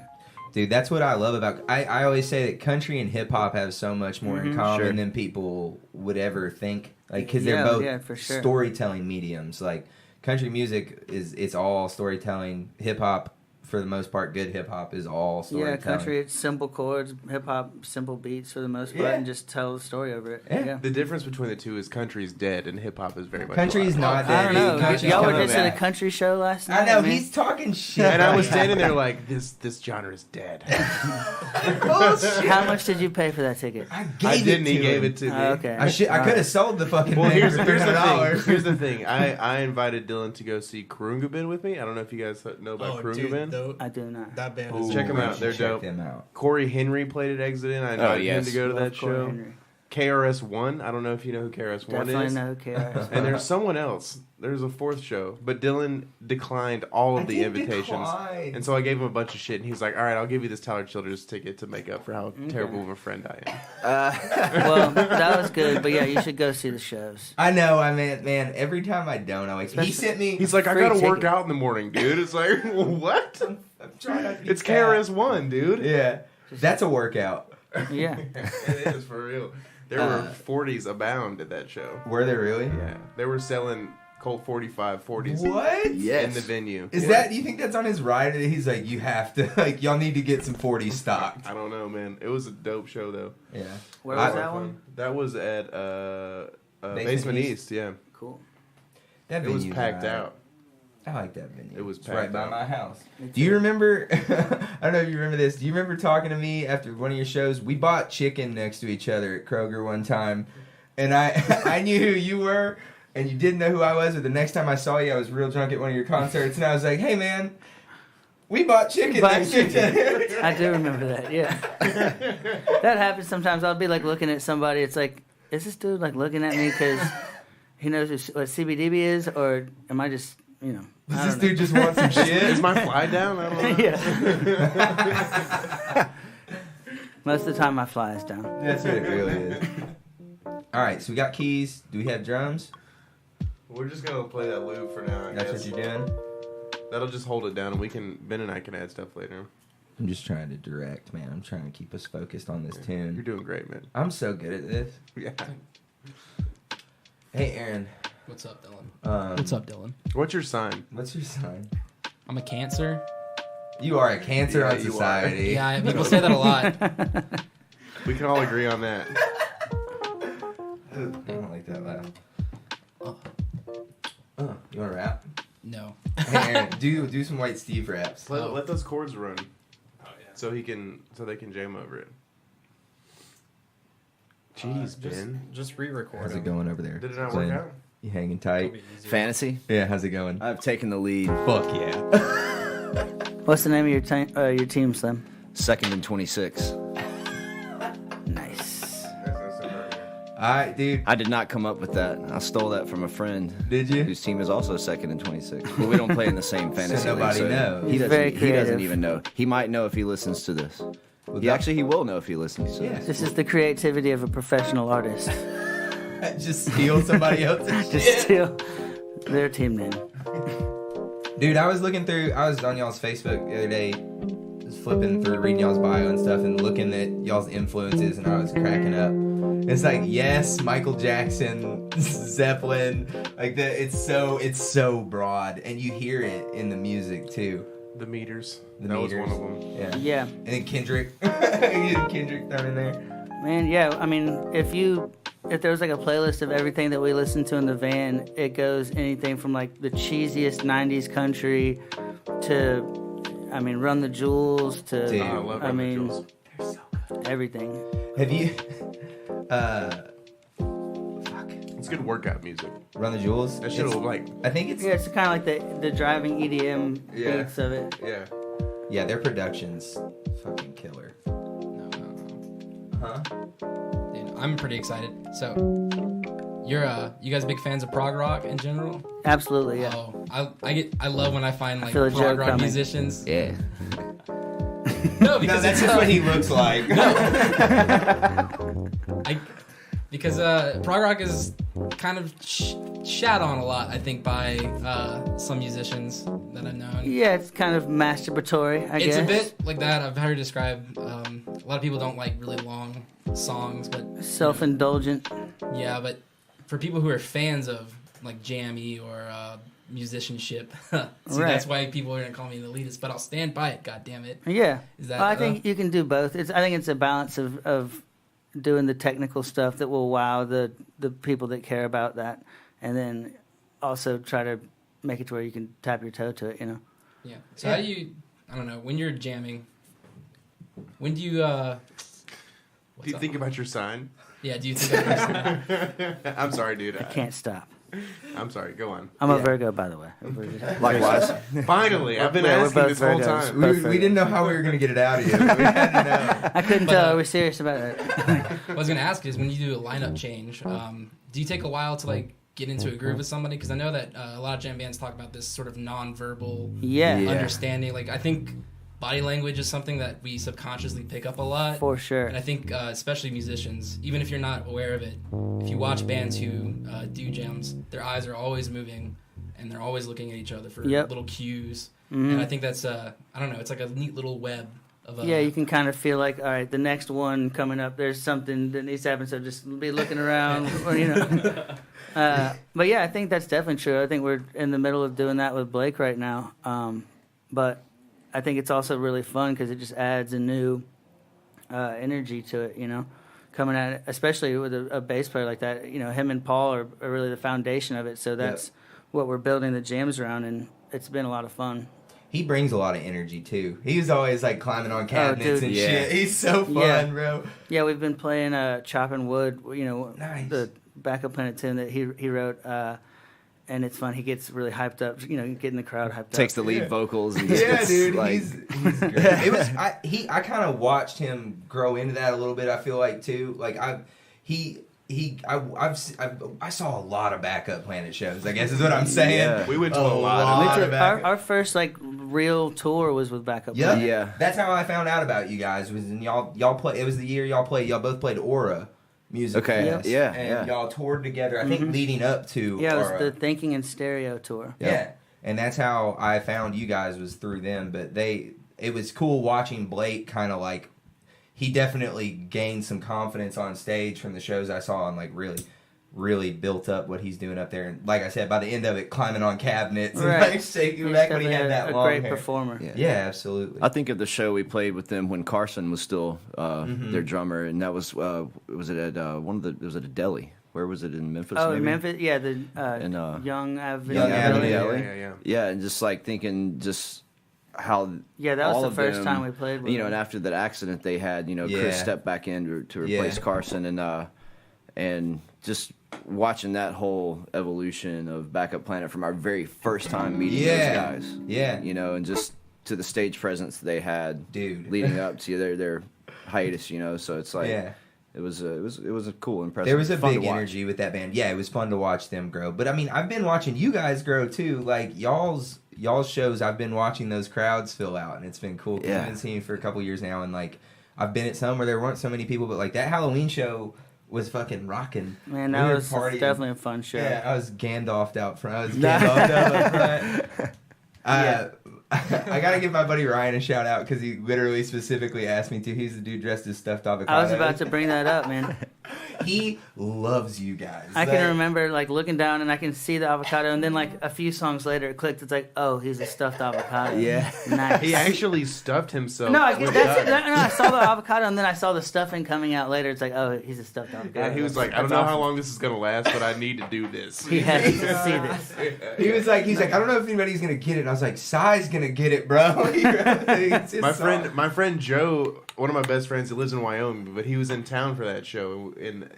Dude, that's what I love about. I always say that country and hip hop have so much more in common than people would ever think. Like, because they're both for sure. storytelling mediums. Like, country music it's all storytelling. Hip hop, for the most part, good hip hop is all storytelling. Yeah, country, it's simple chords. Hip hop, simple beats for the most part, and just tell the story over it. Yeah. The difference between the two is country's dead and hip hop is very much Country's alive. not dead. I don't know. Country's Y'all were coming just at a back. country show last night. I know, man. he's talking shit. And I was standing there like, this genre is dead. How much did you pay for that ticket? I didn't. He gave it to me. Okay. I could have sold the fucking Well, thing here's for the $300. thing. Here's the thing. I invited Dylan to go see Kurungabin with me. I don't know if you guys know about Kurungabin. I do not. That band is Check them out. They're Check dope. them out. Corey Henry played at Exit In. I invited him to go to that Corey show. Henry. KRS-One. I don't know if you know who KRS-One Definitely is. know who KRS. And there's someone else. There's a fourth show, but Dylan declined all of the invitations, and so I gave him a bunch of shit. And he's like, "All right, I'll give you this Tyler Childers ticket to make up for how terrible of a friend I am." Well, that was good, but yeah, you should go see the shows. I know. I mean, man, every time I don't always. He sent me. He's like, "I free gotta work ticket. out in the morning, dude." It's like, what? I'm trying not to be It's fat. KRS-One, dude. Yeah, that's a workout. Yeah. It is for real. There were 40s abound at that show. Were they really? Yeah, they were selling Colt 45 40s What? Yes. in the venue. Is that? Do you think that's on his rider? He's like, you have to, like, y'all need to get some 40 stocked. I don't know, man. It was a dope show, though. Yeah. Where was that one? That was at Basement East. Yeah, Cool. That it was venue's packed alright. out. I like that venue. It was It's packed right by out. my house. Me Do you too. remember? I don't know if you remember this. Do you remember talking to me after one of your shows? We bought chicken next to each other at Kroger one time, and I knew who you were, and you didn't know who I was. But the next time I saw you, I was real drunk at one of your concerts, and I was like, "Hey, man, we bought chicken bought next to each other." I do remember that, yeah. That happens sometimes. I'll be like looking at somebody. It's like, is this dude like looking at me because he knows what CBDB is, or am I just, you know? I Does this don't know. dude just want some shit? Is my fly down? I don't know. Yeah. Most of the time, my fly is down. That's what it really is. All right, so we got keys. Do we have drums? We're just gonna play that loop for now. I That's guess. what you're doing. That'll just hold it down, and Ben and I can add stuff later. I'm just trying to direct, man. I'm trying to keep us focused on this You're tune. doing great, man. I'm so good at this. Yeah. Hey, Aaron. What's up, Dylan? What's up, Dylan? What's your sign? What's your sign? I'm a Cancer. You are a cancer Yeah, on you are. society. Yeah, people say that a lot. We can all agree on that. I don't like that laugh. Oh, You want to rap? no. Hey, Aaron, do some White Steve raps. Let those chords run, so they can jam over it. Jeez, Ben. Just re-record. How's it them. going over there? Did it not Glenn? work out? You hanging It'll tight? be easier. Fantasy. Yeah, how's it going? I've taken the lead. Fuck yeah. What's the name of your team, Slim? 2nd and 26. Nice. Alright, dude. I did not come up with that. I stole that from a friend. Did you? Whose team is also 2nd and 26. But we don't play in the same fantasy league. nobody knows. He He's doesn't, very he creative. doesn't even know. He might know if he listens to this. Well, He will know if he listens to Yeah. this. This is the creativity of a professional artist. Just steal somebody else's Just shit. steal their team name. Dude, I was on y'all's Facebook the other day, just flipping through, reading y'all's bio and stuff, and looking at y'all's influences, and I was cracking up. It's like, yes, Michael Jackson, Zeppelin, like that. It's so broad, and you hear it in the music too. The Meters. The that Meters. was one of them. Yeah. Yeah. And then Kendrick, you had Kendrick thrown in there. Man, yeah. I mean, if there was like a playlist of everything that we listen to in the van, it goes anything from like the cheesiest '90s country to, I mean, Run the Jewels to, Dude. I love I Run the mean, Jewels. everything. Have you? It's good workout music. Run the Jewels. That shit will like, I think it's Yeah, it's kind of like the driving EDM Yeah. beats of it. yeah. yeah. Their production's fucking killer. No. Huh? Dude, I'm pretty excited. So, you guys big fans of prog rock in general? Absolutely, yeah. Oh, I love when I find like feel a prog joke rock coming. musicians. Yeah. No, No, because that's it's just what he looks like. because prog rock is kind of shat on a lot, I think, by some musicians that I've known. Yeah, it's kind of masturbatory, I guess. It's a bit like that. I've heard it described. A lot of people don't like really long songs, but self-indulgent. yeah, but for people who are fans of like jammy or musicianship, see, Right. that's why people are gonna call me an elitist. But I'll stand by it. God damn it! Yeah. Is that? Well, I think you can do both. I think it's a balance of doing the technical stuff that will wow the people that care about that, and then also try to make it to where you can tap your toe to it. You know. Yeah. So how do you? I don't know. When you're jamming, when do you? Do you think about your sign? Yeah. Do you think? I'm sorry, dude. I can't stop. I'm sorry. Go on. I'm a Virgo, by the way. Likewise. Finally, I've been Yeah, we're asking both this whole Virgos. time. We didn't know how we were going to get it out of you. But we had to know. I couldn't tell. Are we serious about it? What I was gonna ask is when you do a lineup change, do you take a while to like get into a groove with somebody? Because I know that a lot of jam bands talk about this sort of non-verbal understanding. Like I think body language is something that we subconsciously pick up a lot. For sure. And I think especially musicians, even if you're not aware of it, if you watch bands who do jams, their eyes are always moving and they're always looking at each other for little cues. Mm-hmm. And I think that's I don't know, it's like a neat little web. You can kind of feel like, all right, the next one coming up, there's something that needs to happen, so just be looking around, or, you know. But yeah, I think that's definitely true. I think we're in the middle of doing that with Blake right now. But I think it's also really fun because it just adds a new energy to it, you know, coming at it, especially with a bass player like that. You know, him and Paul are really the foundation of it, so that's what we're building the jams around, and it's been a lot of fun. He brings a lot of energy, too. He was always, like, climbing on cabinets and shit. He's so fun, bro. Yeah, we've been playing Chopping Wood, you know, nice. The Backup Planet tune that he wrote, and it's fun. He gets really hyped up, you know, getting the crowd hyped up. Takes the lead vocals. And just gets, dude, like... he's great. It was, I kind of watched him grow into that a little bit, I feel like, too. Like, I saw a lot of Backup Planet shows, I guess is what I'm saying. Yeah. We went to a lot of our first, like, real tour was with Backup Planet. Yeah. That's how I found out about you guys, was in y'all play. It was the year y'all both played Aura Music Fest. And y'all toured together, I think, leading up to it was Aura. the Thinking in Stereo tour. Yeah. And that's how I found you guys, was through them. But it was cool watching Blake kind of like, he definitely gained some confidence on stage from the shows I saw, and like really built up what he's doing up there. And like I said, by the end of it, climbing on cabinets and like shaking back when he had that long great hair. Performer. Yeah, absolutely. I think of the show we played with them when Carson was still their drummer, and that was it at it was at a deli. Where was it, in Memphis? Oh, maybe? in Memphis, yeah, the Young Avenue. Avenue. Yeah, and just like thinking just how that was the first time we played with them. And after that accident they had, Chris stepped back in to replace Carson, and just watching that whole evolution of Backup Planet from our very first time meeting those guys. Yeah. And just to the stage presence they had leading up to their hiatus, so it's like it was a cool, impressive. There was a big energy with that band. Yeah, it was fun to watch them grow. But I mean, I've been watching you guys grow too. Like y'all's shows, I've been watching those crowds fill out, and it's been cool. I've been seeing you for a couple years now, and like I've been at some where there weren't so many people, but like that Halloween show was fucking rocking. Man, that was definitely a fun show. Yeah, I was Gandalfed out front. I was Gandalfed up front. I gotta give my buddy Ryan a shout out because he literally specifically asked me to. He's the dude dressed as stuffed avocado. I was about to bring that up, man. He loves you guys. I can remember like looking down and I can see the avocado, and then like a few songs later it clicked. It's like, oh, he's a stuffed avocado. Yeah, nice. He actually stuffed himself. No, I saw the avocado and then I saw the stuffing coming out later. It's like, oh, he's a stuffed avocado. Yeah, he was like, I don't know how long this is gonna last, but I need to do this. He had to see this. He's like, I don't know if anybody's gonna get it. And I was like, Sai's gonna get it, bro. My friend Joe, one of my best friends, he lives in Wyoming, but he was in town for that show, and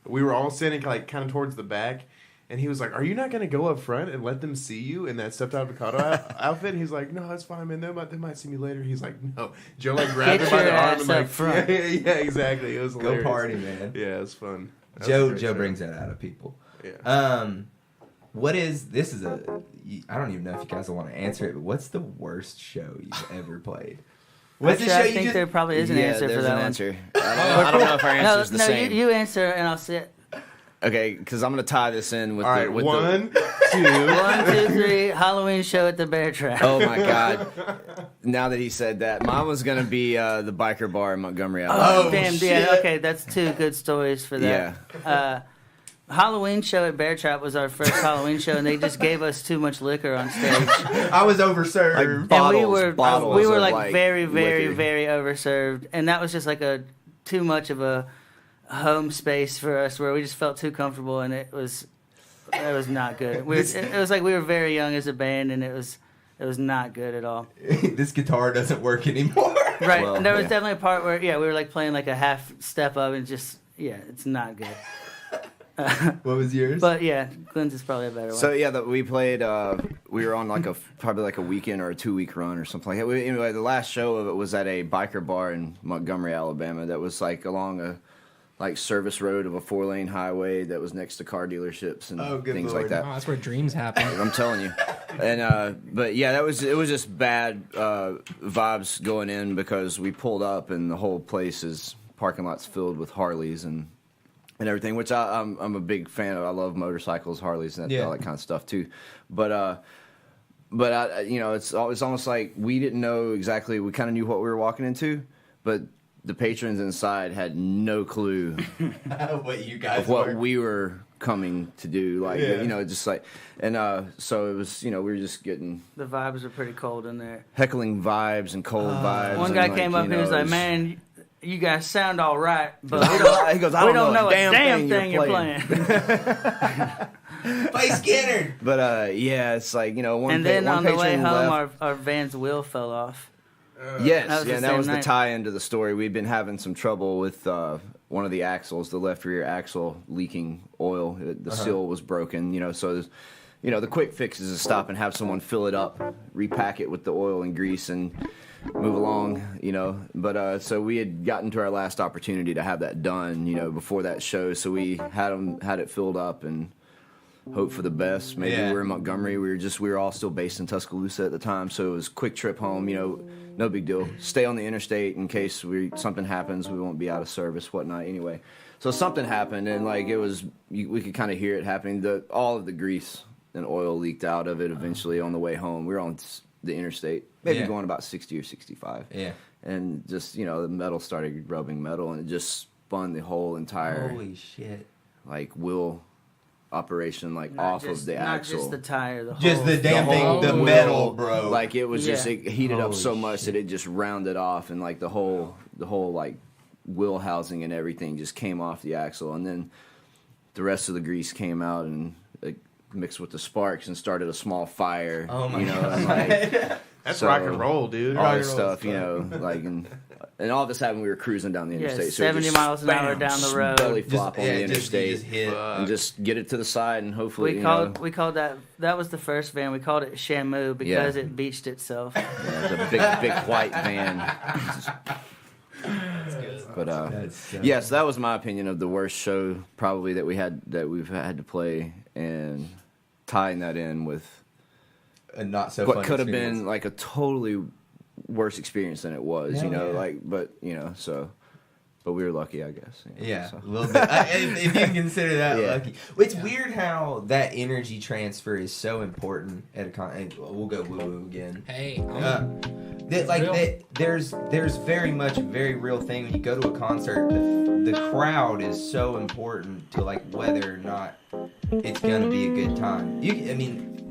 we were all sitting like kind of towards the back, and he was like, "Are you not going to go up front and let them see you in that stuffed avocado outfit?" And he's like, "No, that's fine, man. They might see me later." He's like, "No." Joe like grabbed him by the arm and like, front. yeah, exactly. It was hilarious. Go party, man. Yeah, it was fun. Joe brings that out of people. Yeah. This is I don't even know if you guys will want to answer it, but what's the worst show you've ever played? What's the show I think there probably is an answer for that one. Answer. I don't know if our answer is the same. You answer and I'll sit. Okay, because I'm going to tie this in with all right, with 1, 2. 1, 2, 3. Halloween show at the Bear Trap. Oh my God! Now that he said that, mine was going to be the biker bar in Montgomery, Alabama. Oh damn! Shit. Yeah, okay, that's 2 good stories for that. Yeah. Halloween show at Bear Trap was our first Halloween show, and they just gave us too much liquor on stage. I was overserved. Like bottles, and we were like very, very, liquor. very overserved, and that was just like too much of a home space for us, where we just felt too comfortable, and it was not good. It was like we were very young as a band, and it was not good at all. This guitar doesn't work anymore. Right, and there was definitely a part where we were like playing like a half step up, and just it's not good. What was yours? But yeah, Glenn's is probably a better one. So yeah, we played. We were on probably like a weekend or a 2-week run or something like that. Anyway, the last show of it was at a biker bar in Montgomery, Alabama. That was like along a service road of a 4-lane highway that was next to car dealerships and things like that. Oh, that's where dreams happen. I'm telling you. And but yeah, it was just bad vibes going in because we pulled up and the whole parking lot's filled with Harleys and everything, which I'm a big fan of. I love motorcycles, Harleys, and all that kind of stuff too. But I, it's almost like we didn't know exactly. We kind of knew what we were walking into, but the patrons inside had no clue what you guys what we were coming to do. Just like, and so it was. We were just getting the vibes were pretty cold in there. Heckling vibes and cold vibes. One guy came up and he was like, "Man, you guys sound all right, but we don't know a damn thing you're playing." Play Skinner. But it's like and then on the way home, our van's wheel fell off. That was the tie-in to the story. We'd been having some trouble with one of the axles, the left rear axle, leaking oil. The seal was broken. So the quick fix is to stop and have someone fill it up, repack it with the oil and grease, and move along, But so we had gotten to our last opportunity to have that done, before that show. So we had it filled up and hope for the best. Maybe we were in Montgomery. We were all still based in Tuscaloosa at the time. So it was a quick trip home, no big deal. Stay on the interstate in case something happens. We won't be out of service, whatnot. Anyway, so something happened, and we could kind of hear it happening. All of the grease and oil leaked out of it eventually on the way home. We were on the interstate, maybe going about 60 or 65. Yeah. And just, the metal started rubbing metal, and it just spun the whole entire... Holy shit. Wheel operation, off of the axle. Not just the tire, the damn thing, the metal, bro. It was just, it heated up so much that it just rounded off, and, the whole wheel housing and everything just came off the axle, and then the rest of the grease came out and mixed with the sparks and started a small fire. Oh my God. That's rock and roll, dude. All this stuff, and all this happened. We were cruising down the interstate, 70 miles an hour down the road, belly flop on the interstate, and just get it to the side, and hopefully we called that was the first van. We called it Shamu because it beached itself. Yeah, the big white van. But so that was my opinion of the worst show probably that we've had to play, and tying that in with a not so what could have been a totally worse experience than it was, but we were lucky, I guess. A little bit. If you can consider that lucky. It's weird how that energy transfer is so important at a con. We'll go woo-woo again. Hey. There's very much a very real thing when you go to a concert. The crowd is so important to whether or not it's gonna be a good time.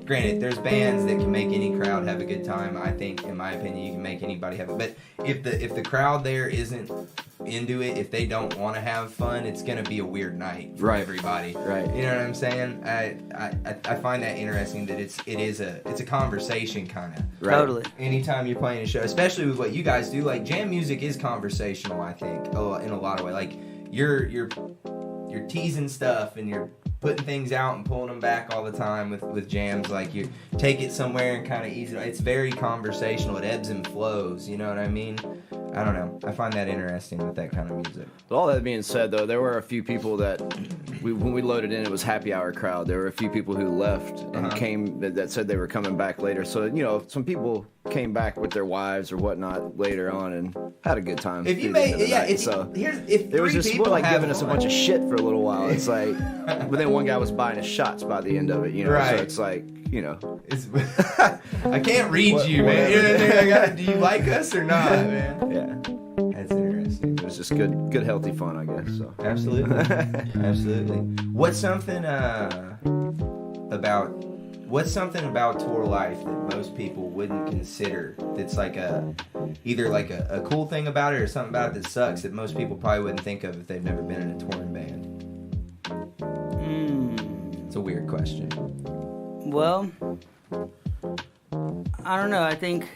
Granted, there's bands that can make any crowd have a good time. I think, in my opinion, you can make anybody have it. But if the crowd there isn't into it, if they don't want to have fun, it's gonna be a weird night for everybody. Right. You know what I'm saying? I find that interesting that it's a conversation kind of. Right. Totally. Anytime you're playing a show, especially with what you guys do, jam music is conversational. I think in a lot of ways. You're teasing stuff and you're putting things out and pulling them back all the time with jams. You take it somewhere and kind of ease it. It's very conversational. It ebbs and flows. You know what I mean? I don't know. I find that interesting with that kind of music. But all that being said, though, there were a few people that when we loaded in, it was happy hour crowd. There were a few people who left and came that said they were coming back later. So some people came back with their wives or whatnot later on and had a good time. If you made, if it was just more giving us a bunch of shit for a little while. It's but then one guy was buying us shots by the end of it, Right. So it's it's, I can't read you, man. Do you like us or not, man? Yeah, that's interesting. It was just good, healthy fun, I guess. So absolutely, absolutely. What's something about tour life that most people wouldn't consider? That's either a cool thing about it or something about it that sucks that most people probably wouldn't think of if they've never been in a touring band. It's a weird question. Well, I don't know. I think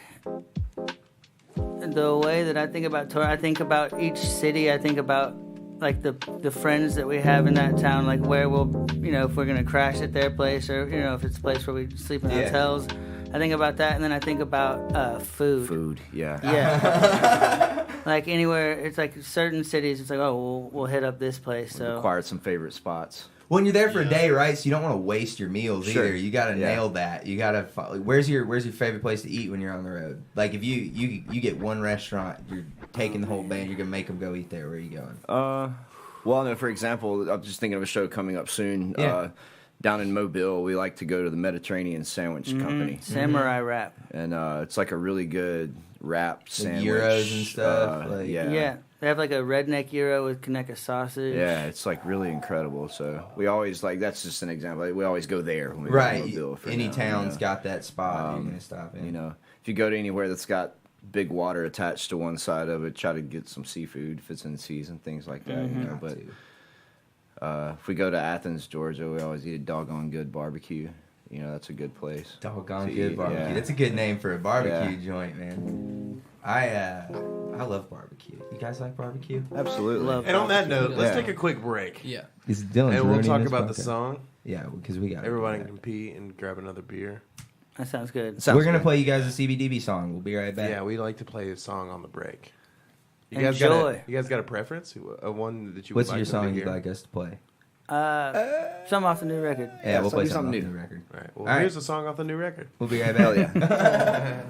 the way that I think about tour, I think about each city. I think about like the friends that we have in that town, like where we'll, if we're gonna crash at their place, or if it's a place where we sleep in hotels. I think about that, and then I think about food. Food, yeah. Yeah. Like anywhere, it's like certain cities, it's like, oh, we'll hit up this place. So acquired some favorite spots. When you're there for a day, right? So you don't want to waste your meals either. You got to nail that. You got to. Where's your favorite place to eat when you're on the road? Like if you get one restaurant, you're taking the whole band. You're gonna make them go eat there. Where are you going? Well, no, for example, I'm just thinking of a show coming up soon. Yeah. Down in Mobile, we like to go to the Mediterranean Sandwich Company. Samurai wrap. And it's like a really good wrap sandwich. Gyros and stuff. Yeah. They have like a redneck gyro with Kaneka sausage. Yeah, it's like really incredible. So we always that's just an example. Like, we always go there when we right. go to Mobile. Any town's got that spot you're going to stop in. If you go to anywhere that's got big water attached to one side of it, try to get some seafood if it's in season, things like that. But if we go to Athens, Georgia, we always eat a doggone good barbecue. That's a good place. Doggone good barbecue. Yeah. That's a good name for a barbecue joint, man. I love barbecue. You guys like barbecue? Absolutely. And on that note, let's take a quick break. Yeah. Is Dylan's and we'll talk this about podcast? the song. Yeah, because we got everybody can compete and grab another beer. That sounds good. We're gonna play you guys a CBDB song. We'll be right back. Yeah, we like to play a song on the break. You Enjoy. guys got a preference? A one that you? What's would like your song to you'd like us to play? Something off the new record. Yeah, we'll play something something new. off the new record. All right. Well, here's a song off the new record. We'll be right back. Yeah.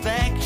Back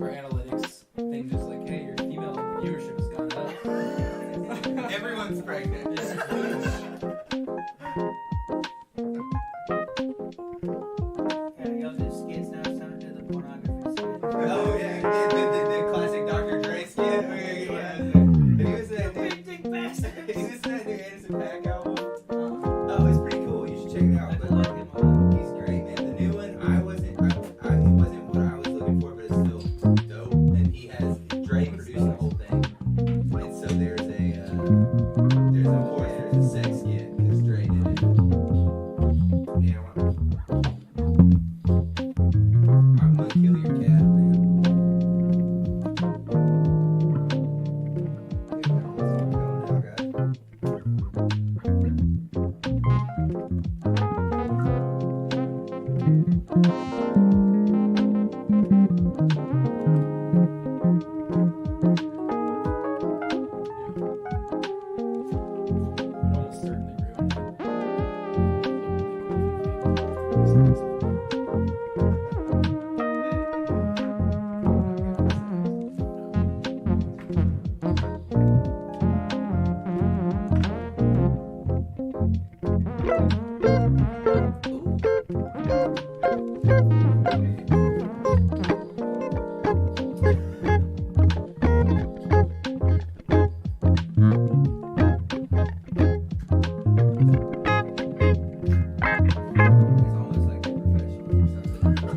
Our analytics thing just like, hey, your female viewership has gone up. Everyone's pregnant. Oh yeah, the classic Dr. Dre skit. He was that new Anderson .Paak album. Oh, it's pretty cool. You should check it out. He's great, man. The new one, it wasn't what I was looking for, but it's still dope. And he has Dre producing the whole thing. And so there's a sex skit because Dre did it. Yeah, I'm gonna kill your cat, man. Almost certainly ruined It's almost like they're professionals or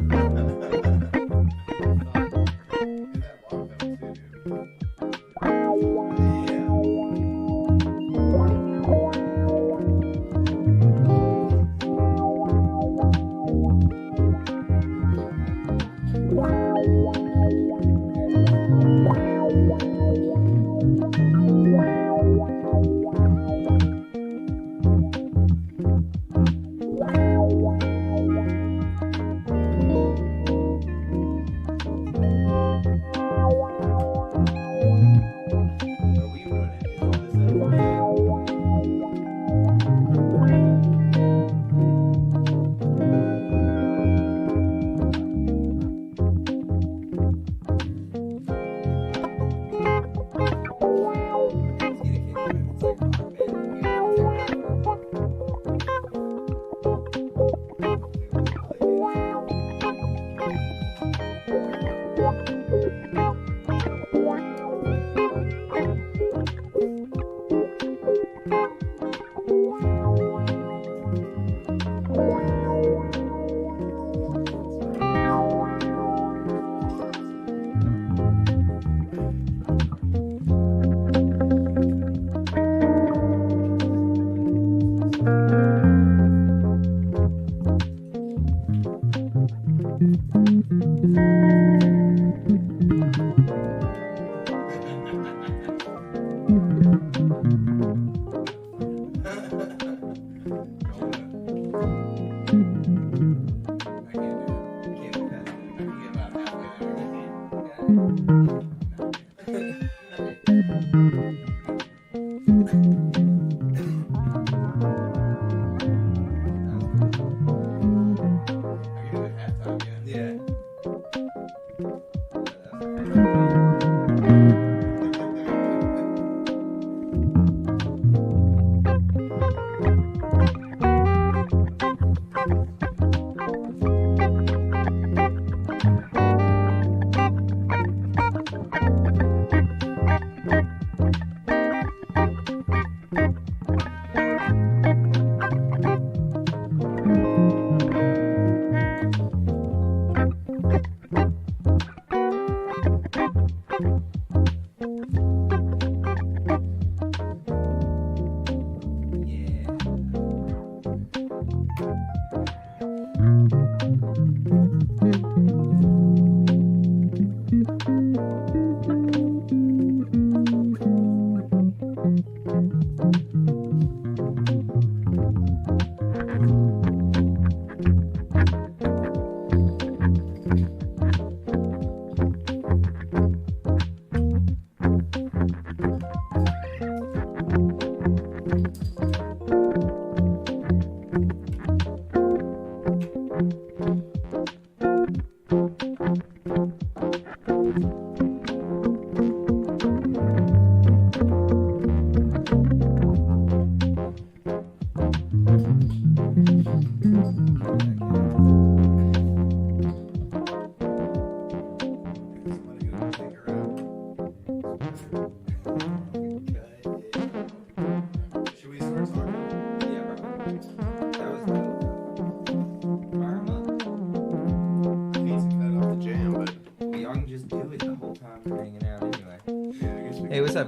Are we running? Is all this stuff? It's like rock band.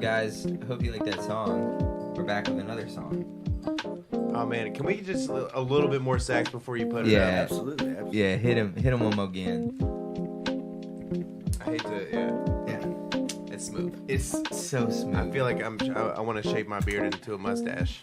Guys, hope you like that song. We're back with another song. Oh man, can we just a little bit more sax before you put it up? Absolutely. Yeah, hit him one more again. I hate to, yeah. It's smooth. It's so smooth. I feel like I want to shape my beard into a mustache.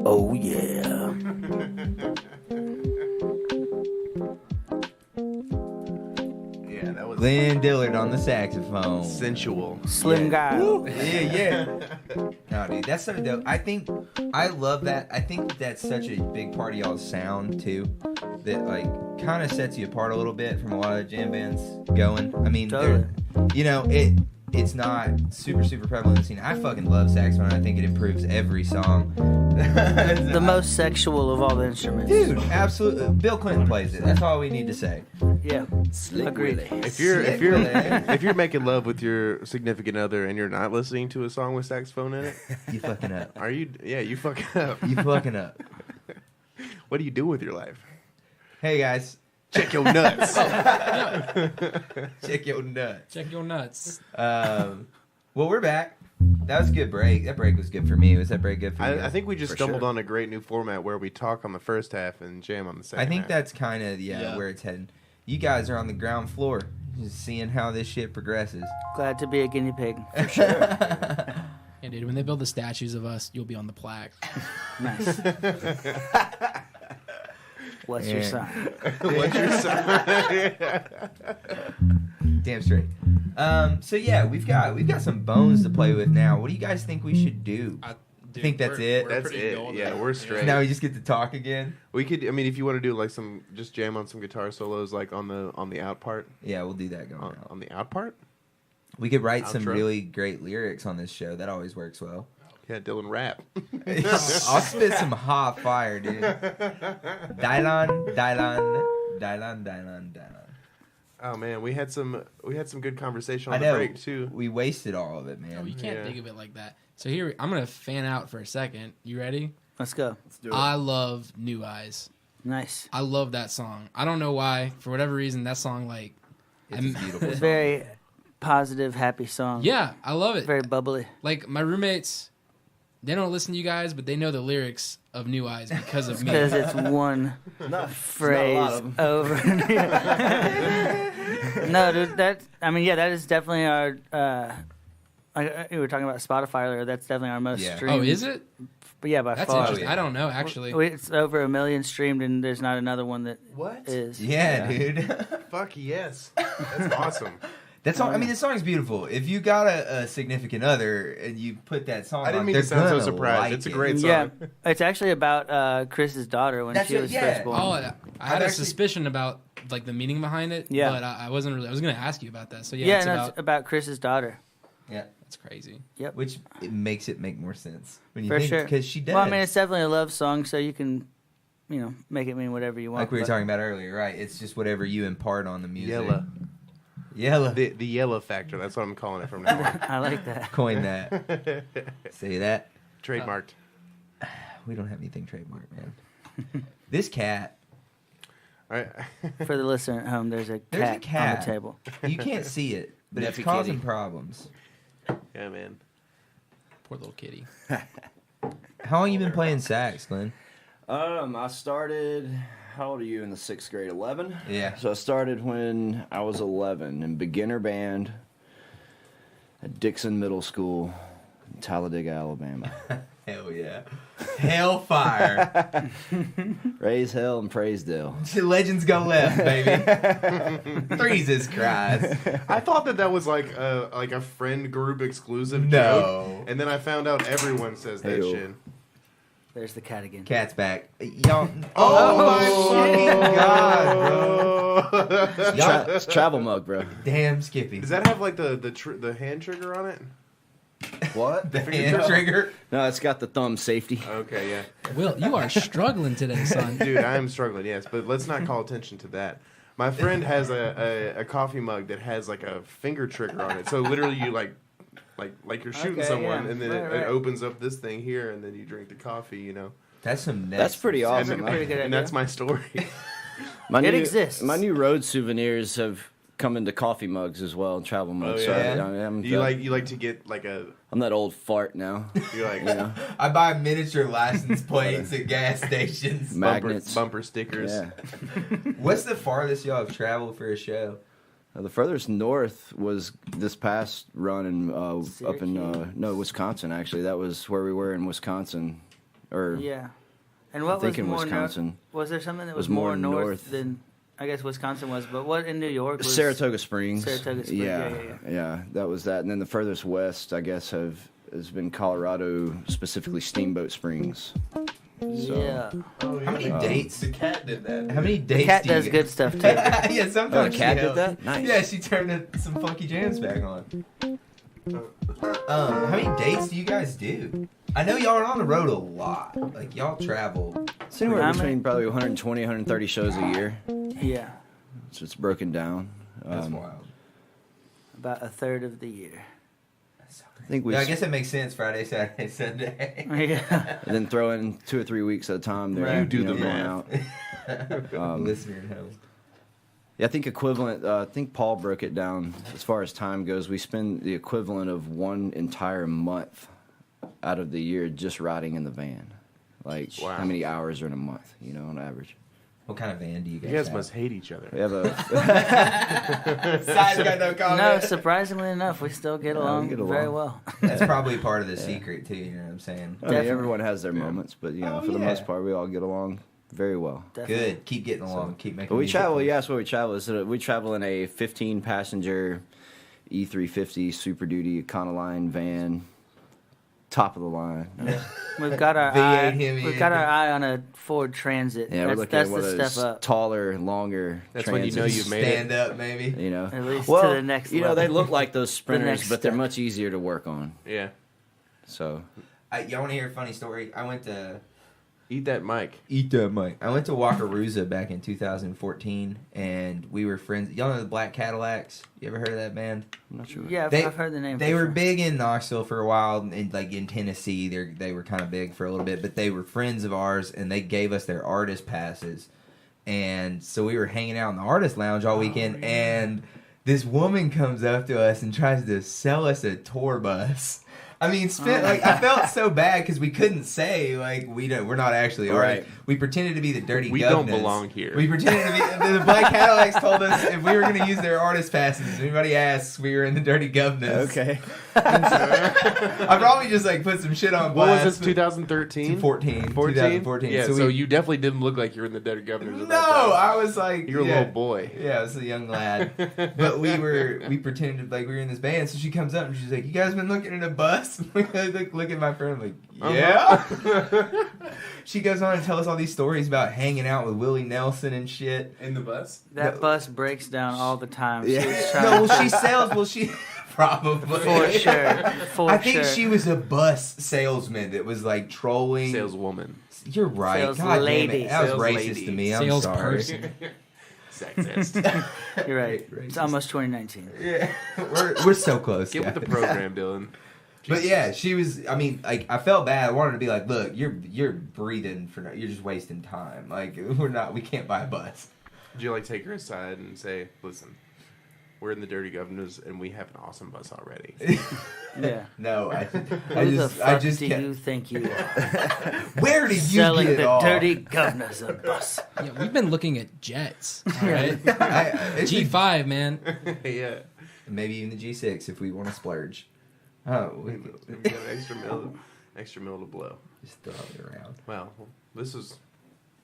Oh yeah. Yeah, that was Glenn Dillard on the saxophone. sensual. Slim guy. Yeah. No, dude, that's so dope. I love that. I think that's such a big part of y'all's sound too. That like kind of sets you apart a little bit from a lot of jam bands going. I mean, Totally. you know, it's not super prevalent in the scene. I fucking love saxophone. I think it improves every song. The most sexual of all the instruments. Dude, absolutely. Bill Clinton plays it. That's all we need to say. Yeah. Agreed. If you're making love with your significant other and you're not listening to a song with saxophone in it, You fucking up. are you? Yeah, you fucking up. You fucking up. What do you do with your life? Hey guys, Check your nuts. check your nuts. Check your nuts. Well, we're back. That was a good break. That break was good for me. Was that break good for you? I think we just For stumbled sure. on a great new format where we talk on the first half and jam on the second I think half. that's kind of Yeah. where it's heading. You guys are on the ground floor, just seeing how this shit progresses. Glad to be a guinea pig. Yeah, dude, when they build the statues of us, you'll be on the plaque. Nice. What's your sign? What's your sign? Damn straight. So yeah, we've got some bones to play with now. What do you guys think we should do? Dude, think that's it? That's it. Yeah, we're straight. Now we just get to talk again. We could. I mean, if you want to do like just jam on some guitar solos, like on the out part. Yeah, we'll do that going out. On the out part. We could write some Outro? really great lyrics on this show. That always works well. Yeah, Dylan rap. I'll spit some hot fire, dude. Dylan. Oh man, we had some good conversation on I the know. break too. We wasted all of it, Oh, man. you can't Yeah. think of it like that. So here, I'm going to fan out for a second. You ready? Let's go. Let's do it. I love New Eyes. Nice. I love that song. I don't know why. For whatever reason, that song, like... It's a beautiful It's song. very positive, happy song. Yeah, I love it. Very bubbly. Like, my roommates, they don't listen to you guys, but they know the lyrics of New Eyes because of me. Because it's one phrase over. No, dude, that is definitely our. We were talking about Spotify earlier. That's definitely our most Yeah. streamed. Oh, is it? But yeah, by That's far. interesting. yeah. I don't know, actually. It's over 1 million streamed, and there's not another one that What? is. Yeah, dude. Fuck yes, that's awesome. That song. I mean, the song's beautiful. If you got a significant other and you put that song, I didn't on, mean they're to sound so gonna surprised. like It's a it. great song. Yeah, it's actually about Chris's daughter when That's she it, was yeah. first born. Oh, I had a actually- suspicion about, like, the meaning behind it. Yeah. But I wasn't really... I was going to ask you about that. So, yeah, yeah, it's no, about... it's about Chris's daughter. Yeah, That's crazy. Yep. which it makes it make more sense when you For think sure. because she does. Well, I mean, it's definitely a love song, so you can, make it mean whatever you want. like we were but- talking about earlier, right? It's just whatever you impart on the music. Yella. Yella. The yellow factor. That's what I'm calling it from now on. I like that. Coin that. Say that. Trademarked. We don't have anything trademarked, man. This cat. All right. For the listener at home, there's a There's a cat, cat. on the table. You can't see it, but it's Neffy causing kitty. problems. Yeah, man. Poor little kitty. How long you been playing sax, Glenn? I started. How old are you in the 6th grade? 11. Yeah. So I started when I was 11 in beginner band at Dixon Middle School in Talladega, Alabama. Hell yeah. Hellfire. Raise hell and praise Dale. Legends go left, baby. Jesus Christ. I thought that was like a friend group exclusive No. joke, and then I found out everyone says that Hey-o. shit. There's the cat again. Cat's back. Y'all. Oh, my fucking God, bro. Y'all, It's travel mug, bro. damn Skippy. Does that have like the hand trigger on it? What? the hand trigger? No, it's got the thumb safety. Okay, yeah. Will, you are struggling today, son. Dude, I am struggling, yes, but let's not call attention to that. My friend has a coffee mug that has like a finger trigger on it. So literally you like you're shooting Okay, someone yeah. and then Right. it opens up this thing here and then you drink the coffee, you know. That's some next. That's pretty And, awesome. Pretty good and idea. that's my story. It exists. My new road souvenirs have come into coffee mugs as well, travel mugs. So yeah? You like to get like I'm that old fart now. you're like You know, I buy miniature license plates at gas stations. magnets. bumper stickers. Yeah. What's the farthest y'all have traveled for a show? The furthest north was this past run in up in Wisconsin. Actually, that was where we were in Wisconsin, or Yeah. And what I think was in more Wisconsin. was there something that was was more more north, north. than I guess Wisconsin was? But what in New York was Saratoga Springs. Saratoga Springs, Yeah, that was that. And then the furthest west, I guess, has been Colorado, specifically Steamboat Springs. So, Yeah. How many dates? The cat did that. How many dates? Cat do you does get? good stuff too. Yeah, sometimes Oh, the cat she did helps. that? Nice. Yeah, she turned some funky jams back on. How many dates do you guys do? I know y'all are on the road a lot. Like y'all travel. it's anywhere How between many- probably 120, 130 shows a year. Yeah. So it's broken down. That's wild. About a third of the year. I think we Yeah, I guess that makes sense. Friday, Saturday, Sunday. Yeah. and then throw in 2 or 3 weeks at a time. There, Right. You do the going math. out. Listener at home. Yeah, I think equivalent. I think Paul broke it down as far as time goes. We spend the equivalent of one entire month out of the year just riding in the van. Like Wow. how many hours are in a month? You know, on average. What kind of van do you guys You guys have? must hate each other. We have a Side's got no comment. No, surprisingly enough, we still get along, get very along. well. That's probably part of the secret too. You know what I'm saying? I mean, everyone has their moments, but you know, Oh, for the yeah. most part, we all get along very well. Definitely. Good. Keep getting along. Keep making. But we music. travel. Yeah, that's where we travel. We travel in a 15-passenger E350 Super Duty Econoline van, top of the line. Yeah. We've got our eye on a Ford Transit. Yeah, we're looking at one of those step up. taller, longer. That's transits. when you know you've made Stand up, maybe. You know, At least well, to the next level. they look like those sprinters, next but they're step. much easier to work on. Yeah. So, Y'all want to hear a funny story? I went to Eat that mic. I went to Wakarusa back in 2014, and we were friends. Y'all know the Black Cadillacs? You ever heard of that band? I'm not sure. Yeah, I've heard the name. They were before. big in Knoxville for a while, and like in Tennessee, they were kind of big for a little bit. But they were friends of ours, and they gave us their artist passes, and so we were hanging out in the artist lounge all weekend. And this woman comes up to us and tries to sell us a tour bus. I mean, I felt so bad because we couldn't say like we're not actually artists. Right. We pretended to be the Dirty We Govnas. don't belong here. We pretended to be the Black Cadillacs. Told us if we were going to use their artist passes, if anybody asks, we were in the Dirty Govnas. Okay. I probably just like put some shit on What blast. was this? 2013. 2014. Yeah. So, So we, you definitely didn't look like you were in the Dead Governors. no, At that time. I was like You're a little boy. Yeah, I was a young lad. But we pretended like we were in this band. So she comes up and she's like, "You guys been looking at a bus?" Look at my friend. I'm like, "Yeah." She goes on and tell us all these stories about hanging out with Willie Nelson and shit. In the bus. That bus breaks down all the time. Yeah. She's trying No, well, to- she sells. Well, she probably for sure. I think she was a bus salesman that was like trolling. Saleswoman. You're right. Sales God lady. damn it. That was Sales racist lady. to me. I'm sorry. Salesperson. Sexist. You're right. Racist. It's almost 2019. Yeah, we're so close. Get with the guys. program, Dylan. But yeah, she was. I mean, like I felt bad. I wanted to be like, look, you're breathing for. You're just wasting time. Like we can't buy a bus. Did you like take her aside and say, "Listen, we're in the Dirty Governors and we have an awesome bus already." Yeah. No, I Who the just fuck kept. do you think you are? Where did you Selling get it the all? dirty governors a bus. Yeah, we've been looking at jets. All right, It's G5, man. Yeah. maybe even the G6 if we want to splurge. Oh, we We got extra mil to blow. just throw it around. Wow, this is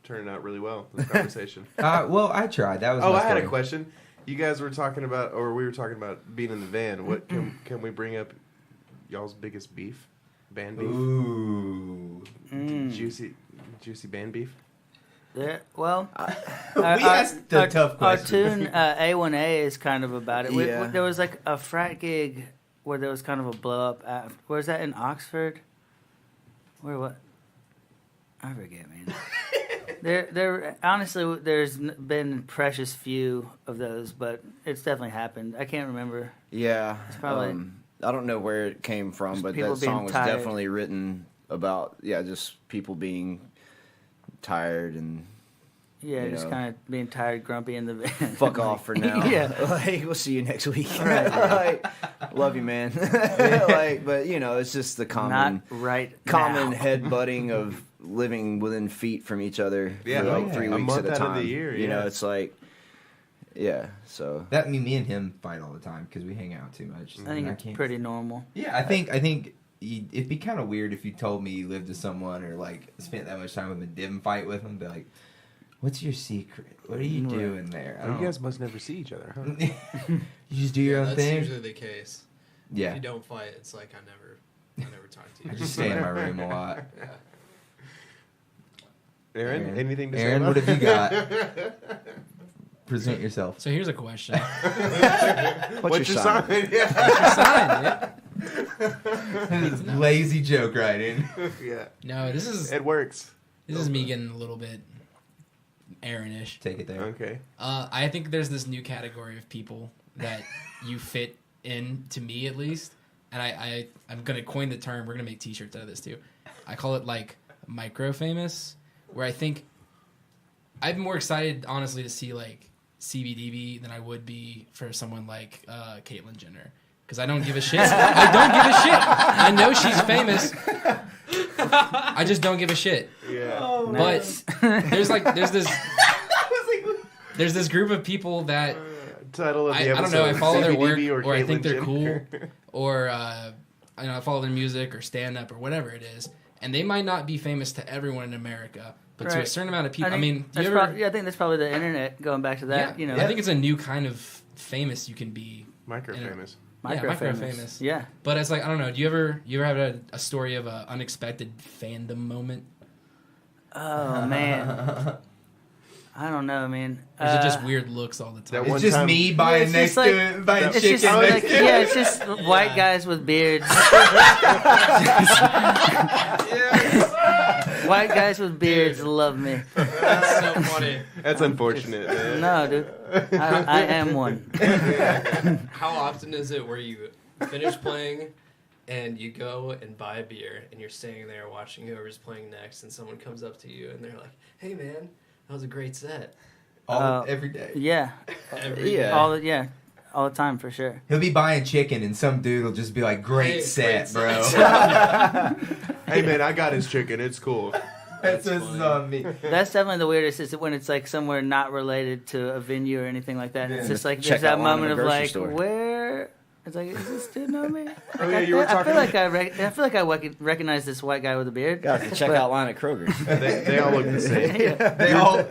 turning out really well. This conversation. Well, I tried. That was. Oh, my I had a story. question. You guys were talking about, or we were talking about being in the van. What can we bring up? Y'all's biggest beef, band beef, Ooh. juicy band beef. There, well, We asked the tough our question. tune A1A is kind of about it. Yeah. There was like a frat gig where there was kind of a blow up. Where's that in Oxford? Where what? I forget, man. There. Honestly, there's been precious few of those, but it's definitely happened. I can't remember. Yeah. probably- I don't know where it came from, Just but people that being song was tired. definitely written about just people being tired and Yeah, You just know. kind of being tired, grumpy in the van. fuck off for now. Yeah. Like, we'll see you next week. Right. Like, love you, man. Like, but it's just the common Not right common now. headbutting of living within feet from each other Yeah, for like yeah. 3 A weeks month at a out of time. the year, You know, yeah. it's like, yeah. So That me and him fight all the time because we hang out too much. I think and it's can't. pretty normal. Yeah, I think it'd be kind of weird if you told me you lived with someone or like spent that much time with them and didn't fight with them. Be like, what's your secret? What are you Right. doing there? I Oh, you don't- guys must never see each other, huh? you just do your own That's thing. usually the case. If Yeah, you don't fight, it's like I never talk to you. I just stay in my room a lot. Yeah. Aaron, anything to say? Aaron, about what have you got? Present yourself. So here's a question. what's your sign? Yeah. Sign it. Lazy joke writing. Yeah. No, this is works. me getting a little bit Aaron-ish. Take it there. Okay. I think there's this new category of people that you fit in, to me at least, and I'm gonna coin the term. We're gonna make T-shirts out of this too. I call it like micro famous, where I think I'm more excited, honestly, to see like CBDB than I would be for someone like Caitlyn Jenner, because I don't give a shit. I don't give a shit. I know she's famous. I just don't give a shit. Yeah. Nice. But there's this group of people that Title of the I episode. don't know. I follow their work, CBDB or I think Caitlyn they're Jenner. cool, or I follow their music or stand up or whatever it is, and they might not be famous to everyone in America, but to a Right. certain amount of people. I think I think that's probably the internet. Going back to that, I think it's a new kind of famous you can be. Micro-famous. Micro-famous. Yeah. But it's like, I don't know. Do you ever have a story of an unexpected fandom moment? Oh man. I don't know, man. Or is it just weird looks all the time? It's just me buying next to it, buying chicken just like, next to it. it's just white guys with beards. White guys with beards love me. That's so funny. That's unfortunate, man. No, dude. I am one. How often is it where you finish playing and you go and buy a beer and you're standing there watching whoever's playing next and someone comes up to you and they're like, "Hey man, that was a great set." Every day. Yeah. Every day. All the time for sure. He'll be buying chicken and some dude will just be like, great set, bro. Hey man, I got his chicken. It's cool. That's what's on me. That's definitely the weirdest is when it's like somewhere not related to a venue or anything like that. And it's just like Check there's that out line in moment the of grocery like, store. where? It's like, is this dude know me? Like, Oh, yeah, you were I feel talking- like I feel like I recognize this white guy with a beard. Got the checkout line at Kroger. They all look the same. They all look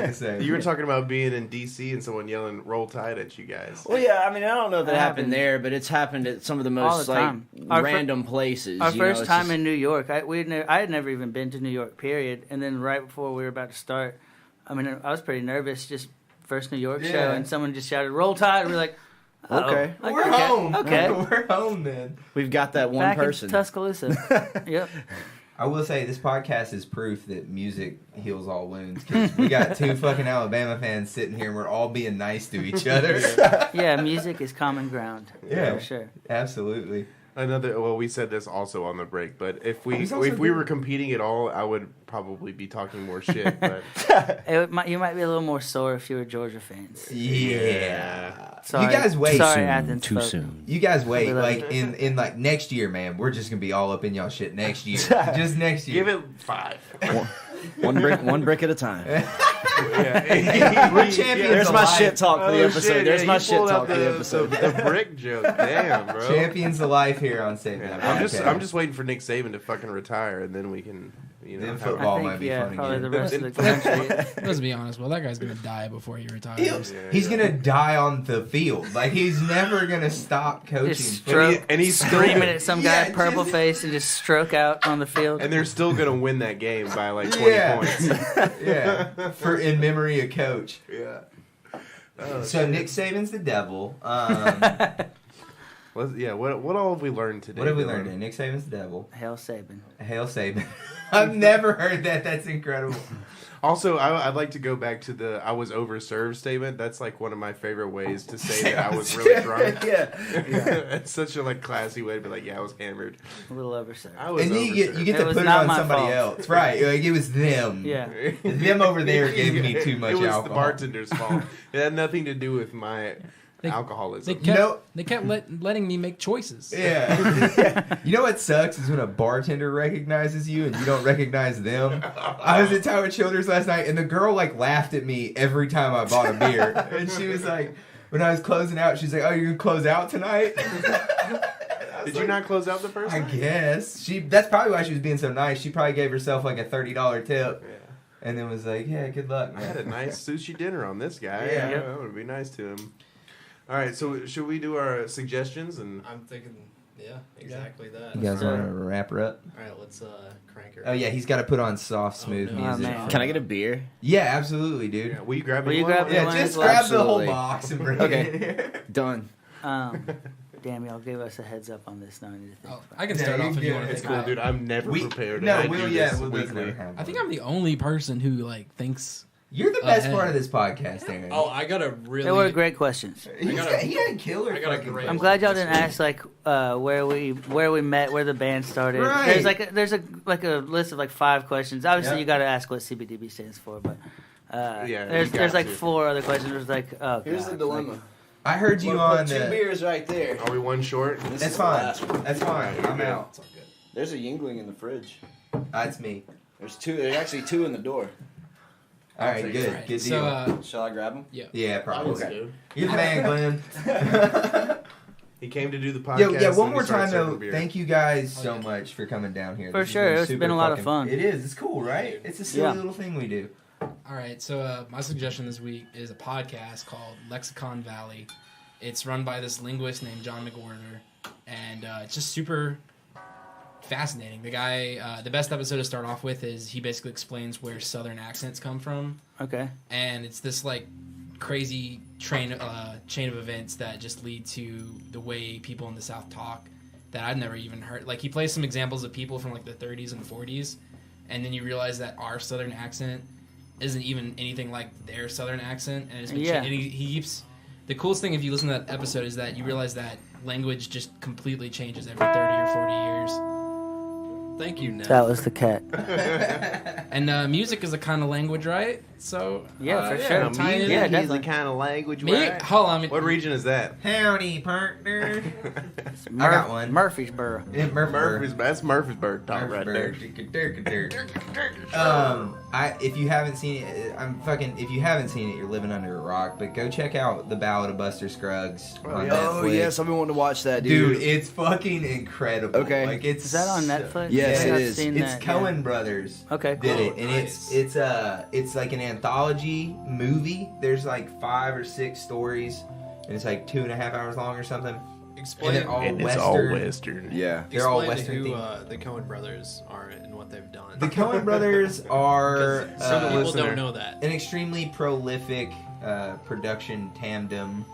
the same. You were talking about being in D.C. and someone yelling "Roll Tide" at you guys. Well, yeah, I mean, I don't know if that That happened happened there, but it's happened at some of the all most the time. random places. Our you know, first it's time just- in New York, I had never even been to New York, period. And then right before we were about to start, I mean, I was pretty nervous, just first New York show, Yeah. and someone just shouted, "Roll Tide!" We're like, "Uh-oh." Okay. Like, We're home. Okay. We're home, man. We've got that one Back person. in Tuscaloosa. Yep. I will say this podcast is proof that music heals all wounds. 'Cause we got two fucking Alabama fans sitting here and we're all being nice to each other. Yeah, music is common ground. Yeah. For sure. Absolutely. Well, we said this also on the break, but if we He's also if we good. were competing at all, I would probably be talking more shit. But You might be a little more sore if you were Georgia fans. Yeah. Sorry. You guys wait. Sorry, Athens Too folk. soon. You guys wait. We love Like you. in like next year, man, we're just gonna be all up in y'all shit next year. Just next year. give it 5. One brick at a time. We're champions. There's my alive. shit talk for the episode. Shit, There's yeah, my you shit pulled talk out for the episode. The brick joke, damn, bro. Champions of life here on Save Yeah, That. I'm just waiting for Nick Saban to fucking retire, and then we can, Then have- football I might think, be yeah, fun probably again. the rest of the country. Let's be honest. Well, that guy's gonna die before he retires. He's gonna die on the field. Like he's never gonna stop coaching. Just football. stroke, and he's screaming at some guy, Yeah, purple just- face, and just stroke out on the field. and they're still gonna win that game by like 20 Yeah. points. Yeah, for in memory of coach. Yeah. So Nick Saban's the devil. What all have we learned today? What have we Dylan? learned today? Nick Saban's the devil. Hail Saban. Hail Saban. I've never heard that. That's incredible. Also, I'd like to go back to the "I was overserved" statement. That's like one of my favorite ways to say that I was really drunk. Yeah. It's such a classy way to be like, "Yeah, I was hammered." A little overserved. I was And you get overserved. to It was put it not on my somebody fault. else, right? Like it was them. Yeah. Them over there gave me too much It was alcohol. the bartender's fault. It had nothing to do with my They alcoholism. kept, You know- they kept letting me make choices. Yeah. You know what sucks is when a bartender recognizes you and you don't recognize them. I was at Tower Childers last night and the girl laughed at me every time I bought a beer. And she was like, when I was closing out, she's like, "Oh, you're gonna close out tonight?" Did you not close out the first I time? guess. That's probably why she was being so nice. She probably gave herself like a $30 tip. Yeah. And then was like, "Yeah, good luck, I man." had a nice sushi dinner on this guy. Yeah. I would be nice to him. All right, so should we do our suggestions? And I'm thinking, yeah, exactly that. You guys want to wrap her up? All right, let's crank her. Oh yeah, he's got to put on soft, smooth no. music. Oh, man. Can I get a beer? Yeah, absolutely, dude. yeah, will you grab Will me you one? grab me Yeah, one just as well? grab the whole Absolutely. box and bring Okay. it in here. Done. Damn, y'all gave us a heads up on this. Now I need to think. Oh, I can Yeah, start you off if can you do want it. to It's think cool, about dude. it. I'm never We- prepared. No, and I Will, do yeah, this Will doesn't weekly. ever have I think one. I'm the only person who thinks. You're the best ahead. part of this podcast, Aaron. Oh, I got a really. They were great questions. he had killer. I got a fucking great I'm questions. glad y'all didn't ask where we met, where the band started. Right. There's a list of 5 questions. Obviously, Yeah. you got to ask what CBDB stands for, but Yeah, you there's got to. 4 other questions. There's oh, Here's God. the dilemma. I heard you Well, on put 2 the. beers right there. Are we one short? This That's is the fine. last one. That's fine. I'm out. It's all good. There's a Yingling in the fridge. That's me. There's 2. There's actually 2 in the door. All right, take good. Alright, Good so deal. Shall I grab them? Yeah, probably. Okay. You're the man, Glenn. He came to do the podcast. Yeah, one more time though. Thank you guys so much for coming down here. For sure, it's been a lot of fun. It is. It's cool, right? It's a silly little thing we do. All right, so my suggestion this week is a podcast called Lexicon Valley. It's run by this linguist named John McWhorter, and it's just super fascinating. The guy, the best episode to start off with is he basically explains where Southern accents come from. Okay. And it's this like crazy chain of events that just lead to the way people in the South talk that I'd never even heard. Like he plays some examples of people from like the 30s and 40s, and then you realize that our Southern accent isn't even anything like their Southern accent, and it's been and he keeps. The coolest thing if you listen to that episode is that you realize that language just completely changes every 30 or 40 years. Thank you, Ned. That was the cat. And music is a kind of language, right? So for sure. Music is the kind of language. Right? Hold on. What region is that? Howdy, partner. I got one. Murfreesboro. Murfreesboro. That's Murfreesboro talk right there. If you haven't seen it, if you haven't seen it, you're living under a rock. But go check out The Ballad of Buster Scruggs on Netflix. Oh yes, I've been wanting to watch that, dude. It's fucking incredible. Okay, like is that on Netflix? Yes, it is. It's Coen Brothers. Okay, cool. Did it, and it's like an anthology movie. There's like 5 or 6 stories, and it's like 2.5 hours long or something. Explain. And it's all Western. Yeah, they're all Western. Who the Coen Brothers are and what they've done. The Coen Brothers are some people don't know that. An extremely prolific production tandem.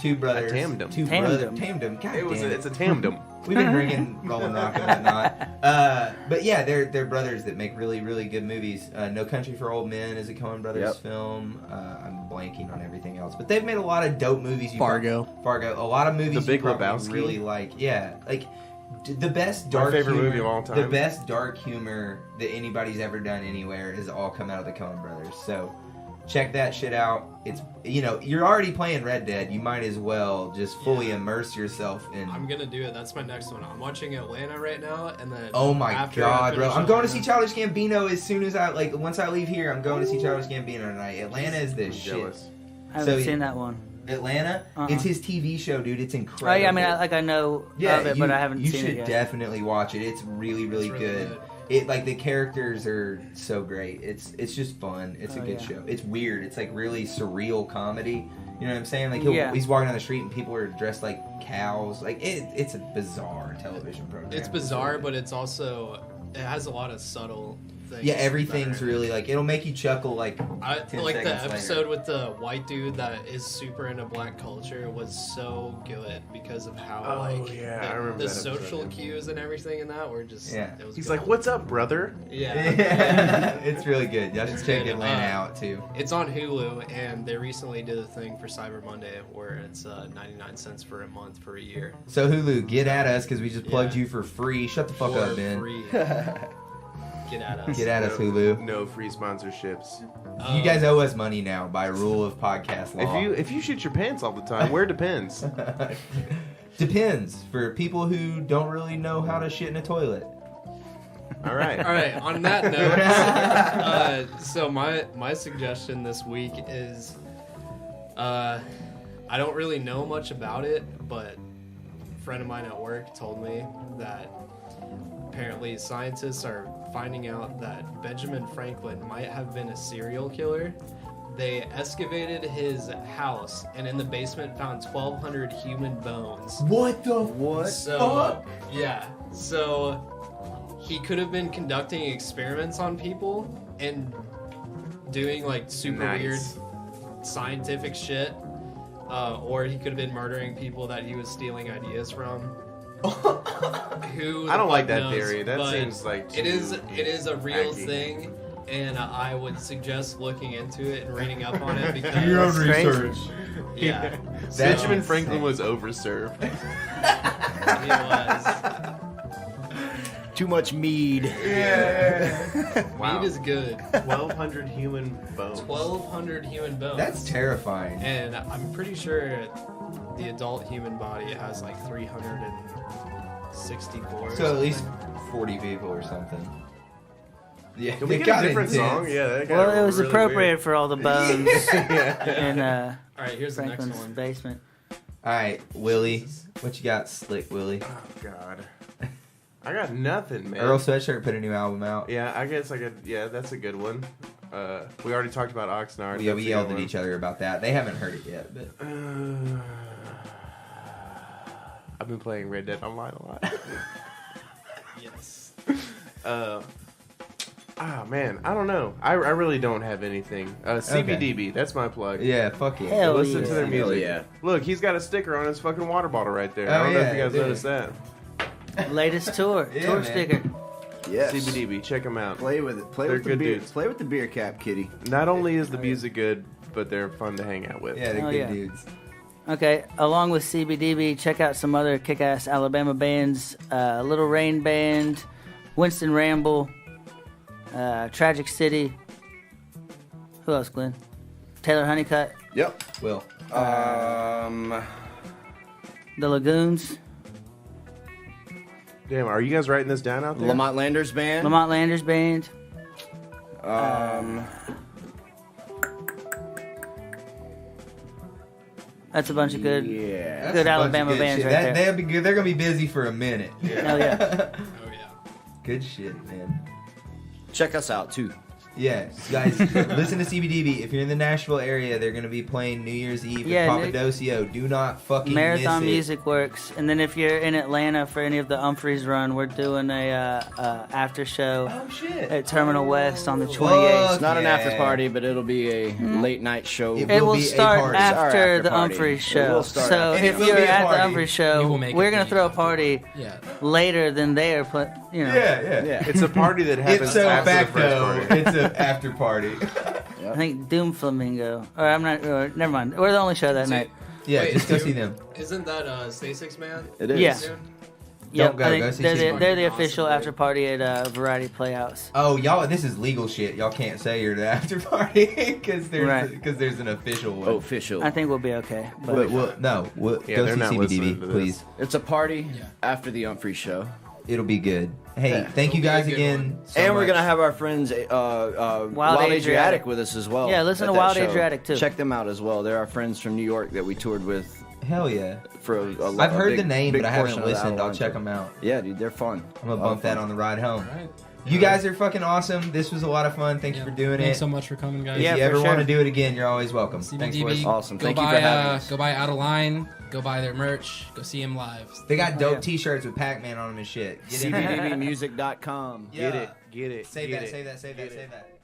Two brothers. Tandem. Tandem. God It's a tandem. We've been drinking Rolling Rock and whatnot. But yeah, they're brothers that make really, really good movies. No Country for Old Men is a Coen Brothers film. I'm blanking on everything else. But they've made a lot of dope movies. Fargo. A lot of movies The Big you Lebowski. really like. Yeah. Like the best dark My favorite humor, movie of all time. The best dark humor that anybody's ever done anywhere has all come out of the Coen Brothers. So check that shit out. It's you're already playing Red Dead. You might as well just fully immerse yourself in. I'm gonna do it. That's my next one. I'm watching Atlanta right now, and then oh my god, bro! I'm going to see Childish Gambino as soon as once I leave here. I'm going to see Childish Gambino tonight. Atlanta is the shit. I haven't seen that one. Atlanta, it's his TV show, dude. It's incredible. Oh yeah, I mean, I know of it, but I haven't seen it yet. You should definitely watch it. It's really, really good. It the characters are so great. It's just fun. It's a good show. It's weird. It's like really surreal comedy. You know what I'm saying? Like he's walking down the street and people are dressed like cows. Like it's a bizarre television program. It's bizarre, but it's also it has a lot of subtle things. Yeah, everything's really like it'll make you chuckle like 10 like the episode later. with the white dude that is super into black culture was so good because of how I remember the that social episode. cues and everything in that were just it was he's good. like, "What's up, brother?" Yeah. It's really good. Y'all should check Atlanta out too. It's on Hulu, and they recently did a thing for Cyber Monday where it's 99 cents for a month for a year. So Hulu, get at us because we just plugged you for free. Shut the fuck up, Ben. Free. Get at us. Get at us, Hulu. No free sponsorships. You guys owe us money now by rule of podcast law. If you shit your pants all the time, where depends. Depends for people who don't really know how to shit in a toilet. All right. On that note, so my suggestion this week is, I don't really know much about it, but a friend of mine at work told me that apparently scientists are finding out that Benjamin Franklin might have been a serial killer. They excavated his house and in the basement found 1,200 human bones. What the fuck? So, yeah. So he could have been conducting experiments on people and doing like super weird scientific shit. Or he could have been murdering people that he was stealing ideas from. I don't like that theory. That seems like it is a real thing, and I would suggest looking into it and reading up on it because your own research. Yeah, Benjamin Franklin was overserved. He was. Too much mead. Yeah. Wow. Mead is good. 1,200 human bones. 1,200 human bones. That's terrifying. And I'm pretty sure the adult human body has like 364. So at least 40 people or something. Yeah, Can we get a different song? Yeah. That got Well, it was really appropriate weird. for all the bones in All right, here's the Franklin's next one. basement. All right, Willie. What you got, Slick Willie? Oh, God. I got nothing, man. Earl Sweatshirt put a new album out. Yeah, I guess I could. Yeah, that's a good one. We already talked about Oxnard. Yeah, we yelled at each other about that. They haven't heard it yet, but I've been playing Red Dead Online a lot. Yes. Man, I don't know. I really don't have anything. CBDB, that's my plug. yeah, fuck yeah. Hell Listen yeah. to their music. Yeah. Look, he's got a sticker on his fucking water bottle right there. I Oh, don't know if yeah, you guys dude. noticed that. Latest tour. Yeah, tour man. sticker. Yes. CBDB, check them out. Play with it. Play They're with the good beer. dudes. Play with the beer cap, kitty. Not only is the music good, but they're fun to hang out with. Yeah, they're Oh, good yeah. dudes. Okay, along with CBDB, check out some other kick-ass Alabama bands. Little Rain Band, Winston Ramble, Tragic City. Who else, Glenn? Taylor Honeycutt, Yep. Will. The Lagoons, Damn, are you guys writing this down out there? Lamont Landers band. Lamont Landers Band. That's a bunch of good. Yeah. That's Good a bunch of Alabama good bands shit. right there. They'll be good. They're gonna be busy for a minute. Hell yeah. Oh yeah. Good shit, man. Check us out too. Yeah, guys, listen to CBDB. If you're in the Nashville area, they're gonna be playing New Year's Eve Yeah, at Papadocio. Do not fucking Marathon miss it. Music Works, and then if you're in Atlanta for any of the Humphreys run, we're doing a after show Oh shit! at Terminal West on the Fuck 28th. It's not an yeah. after party, but it'll be a late night show. It It will will be a start party. after After the party. Humphreys It show. will start So after. And it if will you're be a at the party. Humphreys We show, will make we're it gonna big. throw a party Yeah. later than they are. You know, Yeah. It's a party that happens It's so after the first facto. party. It's an after party. I think Doom Flamingo. Or I'm not. Or, never mind. We're the only show that night. Yeah, Wait, just go dude, see them. Isn't that Stay Six Man? It is. Yeah. Soon? Yep, go, I think go see they're Steve the Martin. official Awesome, after dude. party at Variety Playhouse. Oh, y'all, this is legal shit. Y'all can't say you're the after party because Right. there's an official one. Official. I think we'll be okay. But But we'll Yeah, go they're see not listening to CBDB, this. please. It's a party Yeah. after the Humphreys show. It'll be good. Hey, Yeah. thank you It'll be a guys good again. So And we're much. gonna have our friends Wild Adriatic Adriatic with us as well. Yeah, listen at to that Wild show. Adriatic, too. Check them out as well. They're our friends from New York that we toured with Hell yeah. for a I've heard big- the name, big but I portion haven't of the listened. I'll Avalon check tour. them out. Yeah, dude, they're fun. I'm gonna bump that on the ride home. All right. You guys are fucking awesome. This was a lot of fun. Thank you for doing Thanks it. so much for coming, guys. Yeah, If you for ever want to sure. do it again, you're always welcome. Thanks, boys. CBDB. Awesome. Go Thank you buy, for having us. Go buy Out of Line. Go buy their merch. Go see them live. They got Oh, dope yeah. T-shirts with Pac-Man on them and shit. Get in there. CBDBmusic.com. Yeah. Get it. Save get that. it. Save that. Save that. Save that.